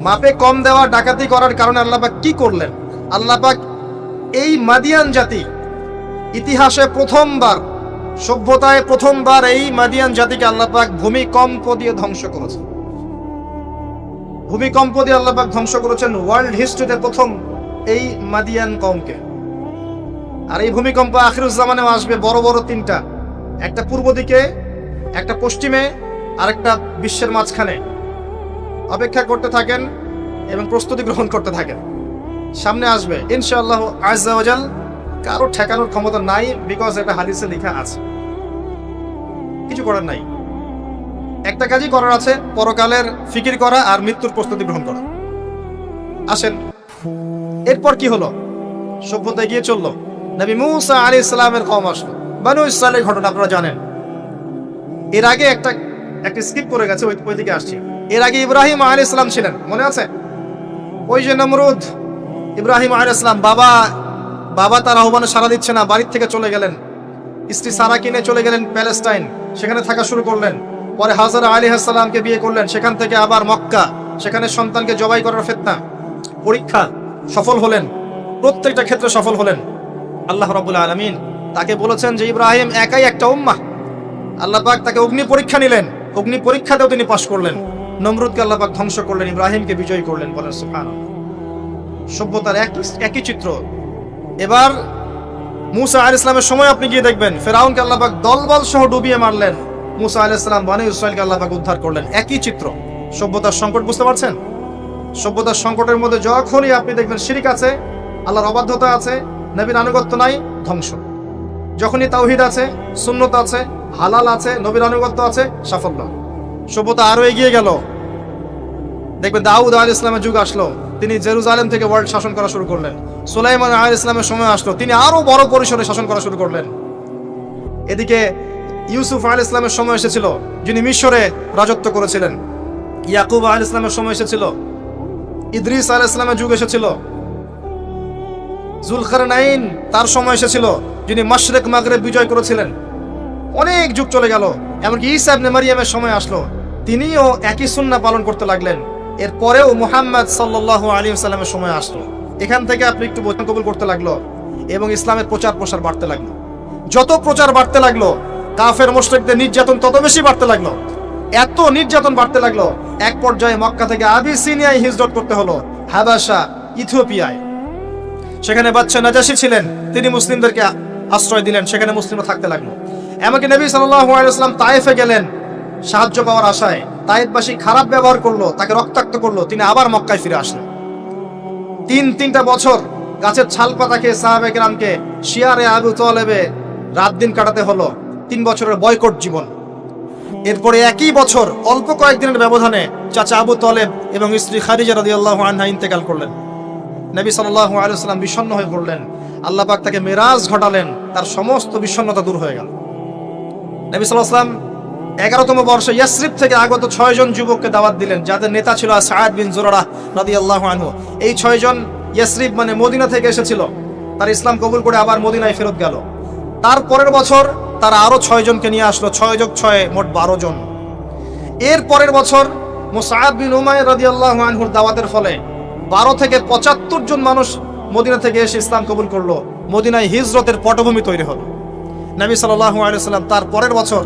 মাপে কম দেওয়া ডাকাতি করার কারণে আল্লাহ পাক কি করলেন? আল্লাহ পাক এই মাদিয়ান জাতি ইতিহাসে প্রথমবার, সভ্যতায় প্রথমবার এই মাদিয়ান জাতিকে আল্লাহ পাক ভূমিকম্প দিয়ে ধ্বংস করেছেন। ভূমিকম্প দিয়ে আল্লাহ পাক ধ্বংস করেছেন ওয়ার্ল্ড হিস্ট্রিতে প্রথম এই মাদিয়ান কওমকে। আর এই ভূমিকম্প আখিরুজ্জামানেও আসবে, বড় বড় তিনটা, একটা পূর্ব দিকে, একটা পশ্চিমে, আর একটা বিশ্বের মাঝখানে। অপেক্ষা করতে থাকেন এবং প্রস্তুতি গ্রহণ করতে থাকেন, সামনে আসবে ইনশাআল্লাহ আযজা ওয়া জাল। কারো ঠেকানোর ক্ষমতা নাই, বিকজ এটা হাদিসে লেখা আছে, কিছু করার নাই। একটা কাজই করার আছে, পরকালের ফিকির করা আর মৃত্যুর প্রস্তুতি গ্রহণ করা। আসেন, এরপর কি হলো? সভ্যতা এগিয়ে চললো, নবী মূসা আলাইহিস সালামের কওম আসলো, বনু ইসরাঈলের ঘটনা আপনারা জানেন। এর আগে একটা স্কিপ করে গেছে, ওই দিকে আসছি। এর আগে ইব্রাহিম আলাইহিস সালাম ছিলেন, মনে আছে? ওই যে নমরুদ, ইব্রাহিম আলাইহিস সালাম বাবা তার আহ্বানে সাড়া দিচ্ছে না, বাড়ির থেকে চলে গেলেন, স্ত্রী সারা কিনে চলে গেলেন প্যালেস্টাইন, সেখানে থাকা শুরু করলেন। পরে হাজারা আলাইহিস সালামকে বিয়ে করলেন, সেখান থেকে আবার মক্কা, সেখানে সন্তানকে জবাই করার ফিতনা, পরীক্ষা, সফল হলেন, প্রত্যেকটা ক্ষেত্রে সফল হলেন। আল্লাহ রাব্বুল আলামিন তাকে বলেছেন যে ইব্রাহিম একাই একটা উম্মাহ। আল্লাহ পাক তাকে অগ্নি পরীক্ষা নিলেন, অগ্নি পরীক্ষাতেও তিনি পাশ করলেন। নমরুদকে আল্লাহ পাক ধ্বংস করলেন, ইব্রাহিমকে বিজয়ী করলেন। বলেন সুবহানাল্লাহ। সভ্যতার একই চিত্র। এবার মূসা আলাইহিস সালামের সময় আপনি গিয়ে দেখবেন, ফেরাউনকে আল্লাহ পাক দলবল সহ ডুবিয়ে মারলেন, মূসা আলাইহিস সালাম বনী ইসরাঈলকে আল্লাহ পাক উদ্ধার করলেন। একই চিত্র। সভ্যতার সংকট, বুঝতে পারছেন? সভ্যতার সংকটের মধ্যে যখনই আপনি দেখবেন শিরক আছে, আল্লাহর অবাধ্যতা আছে, নবীর আনুগত্য নাই, ধ্বংস। যখনই তাওহীদ আছে, সুন্নত আছে, হালাল আছে, নবীর আনুগত্য আছে, সাফল্য। সভ্যতা আরো এগিয়ে গেল। দেখবেন দাউদ আলাইহিস সালামের যুগ আসলো, তিনি জেরুজালেম থেকে ওয়ার্ল্ড শাসন করা শুরু করলেন। সুলাইমান আলাইহিস সালামের সময় আসলো, তিনি আরো বড় পরিসরে শাসন করা শুরু করলেন। এদিকে ইউসুফ আলাইহিস সালামের সময় এসেছিল, যিনি মিশরে রাজত্ব করেছিলেন। ইয়াকুব আলাইহিস সালামের সময় এসেছিল। ইদ্রিস আলাইহিস সালামের যুগ এসেছিল। যুলকারনাইন তার সময় এসেছিল, যিনি মাশরিক মাগরিব বিজয় করেছিলেন। অনেক যুগ চলে গেল, এমনকি ঈসা ইবনে মারইয়ামের সময় আসলো, তিনিও একই সুন্নাহ পালন করতে লাগলেন। এরপরেও মুহাম্মদ সাল্লাল্লাহু আলাইহি ওয়াসাল্লামের সময় আসলো। এখান থেকে আপনি একটু বচন কবুল করতে লাগলো এবং ইসলামের প্রচার প্রসার বাড়তে লাগলো। যত প্রচার বাড়তে লাগলো, কাফের মুশরিকদের নির্যাতন তত বেশি বাড়তে লাগলো। এত নির্যাতন বাড়তে লাগলো, এক পর্যায়ে মক্কা থেকে আবিসিনিয়ায় হিজরত করতে হলো, হাবাশা, ইথিওপিয়ায়। সেখানে বাদশা নাজাশী ছিলেন, তিনি মুসলিমদেরকে আশ্রয় দিলেন, সেখানে মুসলিমরা থাকতে লাগলো। এমনকি নবী সাল্লাল্লাহু আলাইহি ওয়াসাল্লাম তায়েফে গেলেন সাহায্য পাওয়ার আশায়, তায়েফবাসী খারাপ ব্যবহার করলো, তাকে রক্তাক্ত করলো, তিনি আবার মক্কায় ফিরে আসলেন। তিনটা বছর গাছের ছাল পাতা খেয়ে সাহাবায়ে কেরামকে শিয়ারে আবু তালেবে রাত দিন কাটাতে হলো। 3 বছরের বয়কট জীবন। এরপরে একই বছর অল্প কয়েকদিনের ব্যবধানে চাচা আবু তালেব এবং স্ত্রী খাদিজা রাদিয়াল্লাহু আনহা ইন্তেকাল করলেন। নবী সাল্লাল্লাহু আলাইহি ওয়াসাল্লাম বিষণ্ণ হয়ে পড়লেন। আল্লাহ পাক তাকে মেরাজ ঘটালেন, তার সমস্ত বিষণ্ণতা দূর হয়ে গেল। নবী সাল্লাল্লাহু আলাইহি ওয়াসাল্লাম 11তম বর্ষে ইয়াসরিব থেকে আগত 6 জন যুবককে দাওয়াত দিলেন, যাদের নেতা ছিল সাআদ বিন জুরারাহ রাদিয়াল্লাহু আনহু। এই 6 জন ইয়াসরিব মানে মদিনা থেকে এসেছিল, তার ইসলাম কবুল করে আবার মদিনায় ফেরত গেল। তার পরের বছর তারা আরো 6 জনকে নিয়ে আসলো, 6 যোগ 6 মোট 12 জন। এর পরের বছর মুসআব বিন উমাইর রাদিয়াল্লাহু আনহুর দাওয়াতের ফলে 12 থেকে 75 জন মানুষ মদিনা থেকে এসে ইসলাম কবুল করলো। মদিনায় হিজরতের পটভূমি তৈরি হলো। নবী সাল্লাল্লাহু আলাইহি ওয়াসাল্লাম তার পরের বছর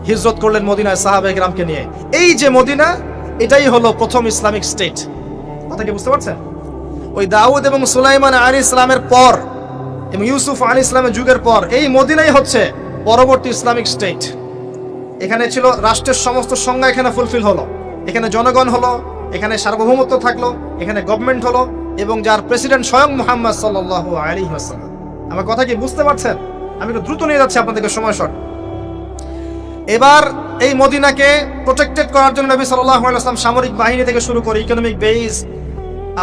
হিজরত করলেন মদিনায় সাহাবায়ে কেরামকে নিয়ে। এই যে মদিনা, এটাই হলো প্রথম ইসলামিক স্টেট। কথা কি বুঝতে পারছেন? ওই দাউদ এবং সুলাইমান আলাইহিস সালামের পর এবং ইউসুফ আলাইহিস সালামের যুগের পর এই মদিনাই হচ্ছে পরবর্তী ইসলামিক স্টেট। এখানে ছিল রাষ্ট্রের সমস্ত সংজ্ঞা এখানে ফুলফিল হলো, এখানে জনগণ হলো, এখানে সার্বভৌমত্ব থাকলো, এখানে গভর্নমেন্ট হলো, এবং যার প্রেসিডেন্ট স্বয়ং মুহাম্মদ সাল্লাল্লাহু আলাইহি ওয়াসাল্লাম। আমার কথা কি বুঝতে পারছেন? আমি একটু দ্রুত নিয়ে যাচ্ছি আপনাদেরকে, সময় শর্ট। এবার এই মদিনাকে প্রোটেক্টেড করার জন্য নবী সাল্লাল্লাহু আলাইহি ওয়াসাল্লাম সামরিক বাহিনী থেকে শুরু করে ইকোনমিক বেস,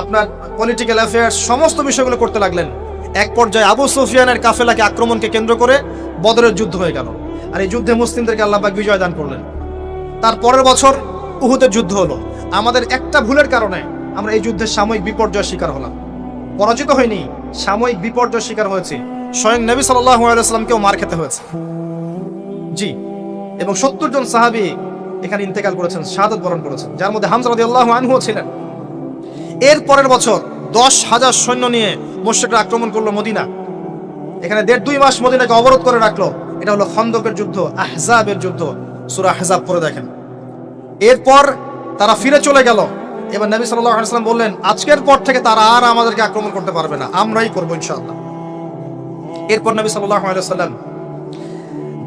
আপনার পলিটিক্যাল অ্যাফেয়ার্স, সমস্ত বিষয়গুলো করতে লাগলেন। এক পর্যায়ে আবু সুফিয়ানের কাফেলাকে আক্রমণকে কেন্দ্র করে বদরের যুদ্ধ হয়ে গেল, আর এই যুদ্ধে মুসলিমদেরকে আল্লাহ পাক বিজয় দান করলেন। তার পরের বছর উহুদের যুদ্ধ হলো। আমাদের একটা ভুলের কারণে আমরা এই যুদ্ধের সাময়িক বিপর্যয়ের শিকার হলাম। পরাজিত হয়নি, সাময়িক বিপর্যয়ের শিকার হয়েছে। স্বয়ং নবী সাল্লাল্লাহু আলাইহি ওয়াসাল্লামকেও মার খেতে হয়েছে। জি, এবং 70 জন সাহাবী এখানে ইন্তেকাল করেছেন, শাহাদাত বরণ করেছেন, যার মধ্যে হামজা রাদিয়াল্লাহু আনহু ছিলেন। এর পরের বছর 10,000 সৈন্য নিয়ে মুশরিকরা আক্রমণ করলো মদিনা। এখানে 1.5-2 মাস মদিনাকে অবরোধ করে রাখলো। এটা হলো খন্দকের যুদ্ধ, আহজাবের যুদ্ধ। সূরা আহজাব পড়ে দেখেন। এরপর তারা ফিরে চলে গেল। এবার নবী সাল্লাল্লাহু আলাইহি ওয়াসাল্লাম বললেন, আজকের পর থেকে তারা আর আমাদেরকে আক্রমণ করতে পারবে না, আমরাই করবো ইনশাআল্লাহ। এরপর নবী সাল্লাল্লাহু আলাইহি ওয়াসাল্লাম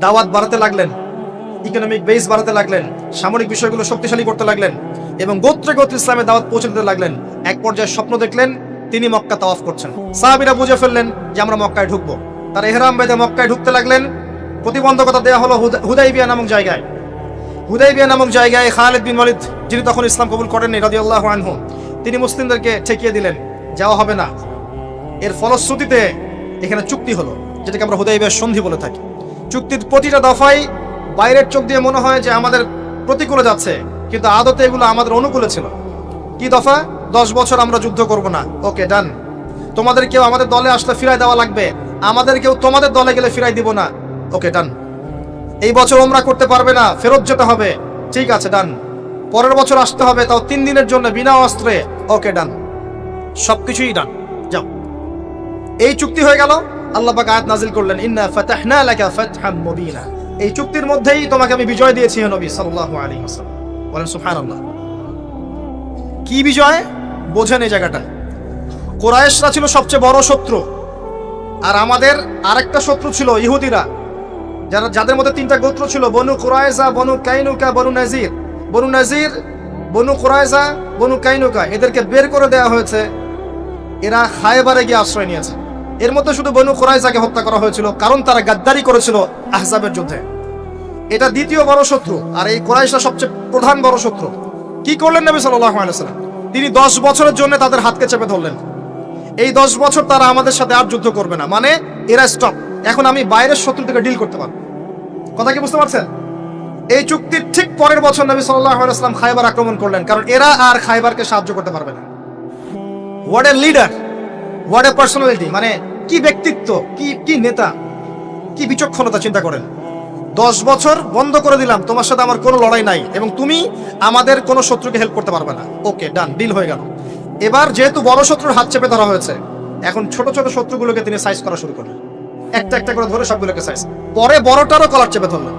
দাওয়াত বাড়াতে লাগলেন, ইকোনমিক বেস বাড়াতে লাগলেন, সামরিক বিষয়গুলো শক্তিশালী করতে লাগলেন, এবং গোত্রে গোত্রে ইসলামের দাওয়াত পৌঁছে দিতে লাগলেন। এক পর্যায়ে স্বপ্ন দেখলেন তিনি মক্কা তাওয়াফ করছেন। সাহাবীরা বুঝে ফেললেন যে আমরা মক্কায় ঢুকবো। তারা ইহরাম বেঁধে মক্কায় ঢুকতে লাগলেন। প্রতিবন্ধকতা দেওয়া হলো হুদাইবিয়া নামক জায়গায়। হুদাইবিয়া নামক জায়গায় খালিদ বিন ওয়ালিদ, যিনি তখন ইসলাম কবুল করেননি রাদিয়াল্লাহু আনহু, তিনি মুসলিমদেরকে ঠেকিয়ে দিলেন, যাওয়া হবে না। এর ফলশ্রুতিতে এখানে চুক্তি হলো, যেটাকে আমরা হুদাইবিয়ার সন্ধি বলে থাকি। চুক্তির প্রতিটা দফায় বাইরের চোখ দিয়ে মনে হয় যে আমাদের প্রতিকূলে যাচ্ছে, কিন্তু আদতে এগুলো আমাদের অনুকূলে ছিল। কি দফা? 10 বছর আমরা যুদ্ধ করব না, ওকে ডান। তোমাদের কেউ আমাদের দলে আসলে ফিরাই দেওয়া লাগবে, আমাদের কেউ তোমাদের দলে গেলে ফিরাই দিব না, ওকে ডান। এই বছর ওমরা করতে পারবে না, ফেরত যেতে হবে, ঠিক আছে ডান। পরের বছর আসতে হবে, তাও 3 দিনের জন্য বিনা অস্ত্রে, ওকে ডান। সবকিছুই ডান, যাও। এই চুক্তি হয়ে গেল। আল্লাহ পাক আয়াত নাজিল করলেন, ইন্না ফাতাহনা লাকা ফাতহাম মুবিনা। এই চুক্তির মধ্যেই তোমাকে আমি বিজয় দিয়েছি হে নবী সাল্লাল্লাহু আলাইহি ওয়াসাল্লাম। বলেন সুবহানাল্লাহ। কি বিজয়? বোঝেন এই জায়গাটা। কুরাইশরা ছিল সবচেয়ে বড় শত্রু, আর আমাদের আরেকটা শত্রু ছিল ইহুদিরা, যাদের মধ্যে 3টা গোত্র ছিল, বনু কুরাইজা, বনু কাইনুকা, বনু নাজির। বনু নাজির, বনু কুরাইজা, বনু কাইনুকা, এদেরকে বের করে দেওয়া হয়েছে। এরা খায়বারে গিয়ে আশ্রয় নিয়েছে। এর মধ্যে শুধু বনু কুরাইজাকে হত্যা করা হয়েছিল, কারণ তারা গাদ্দারি করেছিল আহজাবের যুদ্ধে। এটা দ্বিতীয় বড় শত্রু, আর এই কুরাইশরা সবচেয়ে প্রধান বড় শত্রু। কি করলেন নবী সাল্লাল্লাহু আলাইহি ওয়াসাল্লাম? তিনি 10 বছরের জন্য তাদের হাতকে চেপে ধরলেন। এই 10 বছর তারা আমাদের সাথে আর যুদ্ধ করবে না, মানে এরা স্টপ। এখন আমি বাইরের শত্রু থেকে ডিল করতে পারবো। কথা কি বুঝতে পারছেন? এই চুক্তির ঠিক পরের বছর নবী সাল্লাল্লাহু আলাইহি ওয়াসাল্লাম খায়বার আক্রমণ করলেন, কারণ এরা আর খায়বারকে সাহায্য করতে পারবে না। What a leader, what a personality, মানে কি ব্যক্তিত্ব, কি নেতা, কি বিচক্ষণতা, চিন্তা করেন। 10 বছর বন্ধ করে দিলাম, তোমার সাথে আমার কোনো লড়াই নাই, এবং তুমি আমাদের কোনো শত্রুকে হেল্প করতে পারবে না, ওকে ডান, ডিল হয়ে গেল। এবার যেহেতু বড় শত্রুর হাত চেপে ধরা হয়েছে, এখন ছোট ছোট শত্রুগুলোকে তিনি সাইজ করা শুরু করলেন, একটা একটা করে ধরে সবগুলোকে সাইজ। পরে বড়টারও কলার চেপে ধরলেন।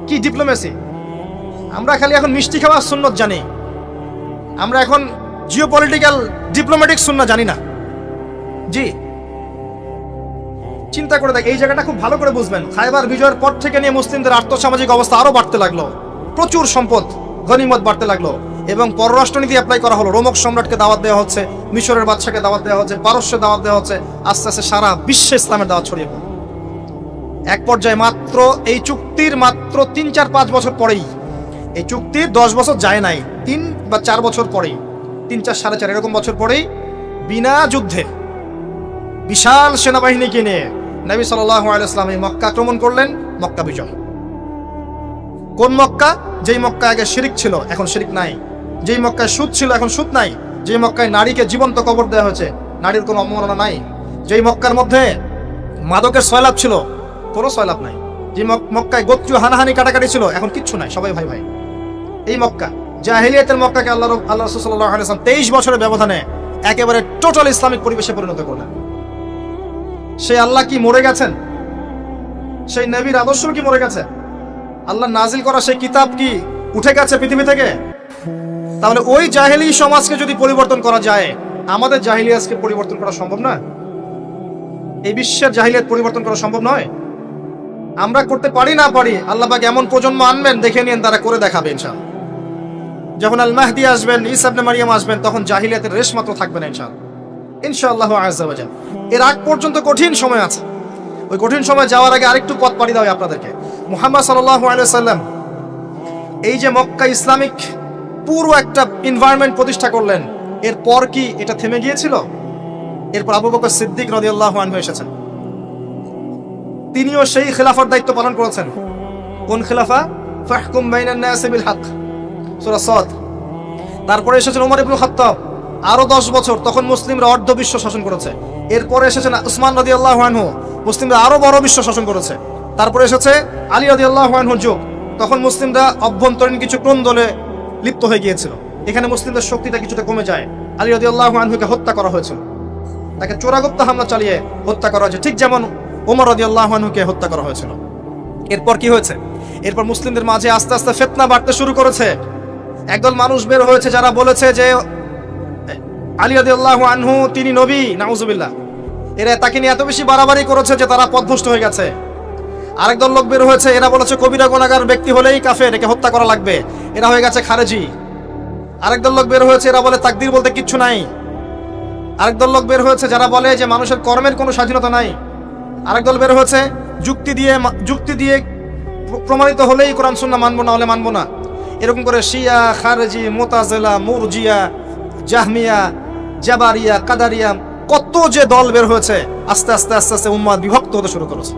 কি ডিপ্লোমেসি! আমরা খালি এখন মিষ্টি খাওয়ার সুন্নত জানি, আমরা এখন জিওপলিটিক্যাল ডিপ্লোম্যাটিক সুন্নাত জানি না। জি, চিন্তা করে দেখ, এই জায়গাটা খুব ভালো করে বুঝবেন। খায়বার বিজয়ের পর থেকে নিয়ে মুসলিমদের আর্থসামাজিক অবস্থা আরো বাড়তে লাগলো, প্রচুর সম্পদ গনিমত বাড়তে লাগলো, এবং পররাষ্ট্রনীতি অ্যাপ্লাই করা হলো। রোমক সম্রাটকে দাওয়াত দেওয়া হচ্ছে, মিশরের বাদশাকে দাওয়াত দেওয়া হচ্ছে, পারস্যে দাওয়াত দেওয়া হচ্ছে। আস্তে আস্তে সারা বিশ্বে ইসলামের দাওয়াত ছড়িয়ে পড়ে। এক পর্যায়ে মাত্র এই চুক্তির 3-4-5 বছর পরেই, এই চুক্তির 10 বছর যায় নাই, 3 বা 4 বছর পরেই, 3-4-4.5 এরকম বছর পরেই, বিনা যুদ্ধে বিশাল সেনাবাহিনীকে নিয়ে নবী সাল্লাল্লাহু আলাইহি ওয়াসাল্লাম মক্কা আক্রমণ করলেন। মক্কা বিজয়। কোন মক্কা? যেই মক্কায় আগে শিরিক ছিল, এখন শিরিক নাই। যেই মক্কায় সুদ ছিল, এখন সুদ নাই। যেই মক্কায় নারীকে জীবন্ত কবর দেওয়া হয়েছে, নারীর কোনো অবমাননা নাই। যেই মক্কার মধ্যে মাদকের সয়লাভ ছিল, কোনো সয়লাভ নাই। যে মক্কায় গোত্রীয় হানাহানি কাটাকাটি ছিল, এখন কিচ্ছু নাই, সবাই ভাই ভাই। এই মক্কা, জাহেলিয়াতের মক্কাকে আল্লাহ রাসূল সাল্লাল্লাহু আলাইহি ওয়াসাল্লাম 23 বছরের ব্যবধানে একেবারে টোটাল ইসলামিক পরিবেশে পরিণত করলেন। সেই আল্লাহ কি মরে গেছেন? সেই নবীর আদর্শ কি মরে গেছে? আল্লাহ নাজিল করা সেই কিতাব কি উঠে গেছে পৃথিবী থেকে? তাহলে ওই জাহেলি সমাজকে যদি পরিবর্তন করা যায়, আমাদের জাহিলিয়াতকে পরিবর্তন করা সম্ভব না? এই বিশ্বের জাহিলিয়াত পরিবর্তন করা সম্ভব নয়? আমরা করতে পারি না পারি, আল্লাহ পাক এমন প্রজন্ম আনবেন, দেখে নিন তারা করে দেখাবে ইনশাআল্লাহ। যখন আল মাহদি আসবেন, ঈসা ইবনে মারিয়াম আসবেন, তখন জাহিলিয়াতের রেশ মাত্র থাকবে না ইনশাআল্লাহ আযজা ওয়া জাল। এর আগ পর্যন্ত কঠিন সময় আছে। ওই কঠিন সময় যাওয়ার আগে আরেকটু পথ পাড়ি দাও আপনাদেরকে। মুহাম্মদ সাল্লাল্লাহু আলাইহি ওয়াসাল্লাম এই যে মক্কা ইসলামিক পুরো একটা এনভায়রনমেন্ট প্রতিষ্ঠা করলেন, এরপর কি এটা থেমে গিয়েছিল? এরপর আবু বকর সিদ্দিক রাদিয়াল্লাহু আনহু এসেছেন, তিনিও সেই খেলাফার দায়িত্ব পালন করেছেন। কোন খেলাফা? ফাহকুম বাইনান নাসি বিল হক, সূরা সাদ। তারপরে এসেছেন ওমর ইবনে খাত্তাব, আরো 10 বছর, তখন মুসলিমরা অর্ধ বিশ্ব শাসন করেছে। এরপরে এসেছেন উসমান রাদিয়াল্লাহু আনহু, মুসলিমরা আরো বড় বিশ্ব শাসন করেছে। তারপরে এসেছে আলী রাদিয়াল্লাহু আনহুর যুগ, তখন মুসলিমরা অভ্যন্তরীণ কিছু দ্বন্দ্বে লিপ্ত হয়ে গিয়েছিল। এখানে মুসলিমদের শক্তিটা কিছুটা কমে যায়। আলী রাদিয়াল্লাহু আনহুকে হত্যা করা হয়েছিল, তাকে চোরাগুপ্ত হামলা চালিয়ে হত্যা করা হয়েছে, ঠিক যেমন ওমর রাদিয়াল্লাহু আনহুকে হত্যা করা হয়েছিল। এরপর কি হয়েছে? এরপর মুসলিমদের মাঝে আস্তে আস্তে ফিতনা বাড়তে শুরু করেছে। একদল মানুষ বের হয়েছে যারা বলেছে যে আলী রাদিয়াল্লাহু আনহু তিনি নবী, নাউজুবিল্লাহ। এরা তাকে নিয়ে এত বেশি বাড়াবাড়ি করেছে যে তারা পথভ্রষ্ট হয়ে গেছে। আরেক দল লোক বের হয়েছে, এরা বলেছে কবিরা গুনাহগার ব্যক্তি হলেই কাফের, একে হত্যা করা লাগবে, এরা হয়ে গেছে খারেজি। আরেক দল লোক বের হয়েছে, এরা বলে তাকদীর বলতে কিচ্ছু নাই। আরেক দল লোক বের হয়েছে যারা বলে যে মানুষের কর্মের কোনো স্বাধীনতা নাই। আরেক দল বের হয়েছে যুক্তি দিয়ে প্রমাণিত হলেই কোরআন সুন্নাহ মানবো, না হলে মানবো না। এরকম করে শিয়া, খারেজি, মুতাজিলা, মুরজিয়া, জাহমিয়া, জাবারিয়া, কাদারিয়া, কত যে দল বের হয়েছে, আস্তে আস্তে উম্মাহ বিভক্ত হতে শুরু করেছে।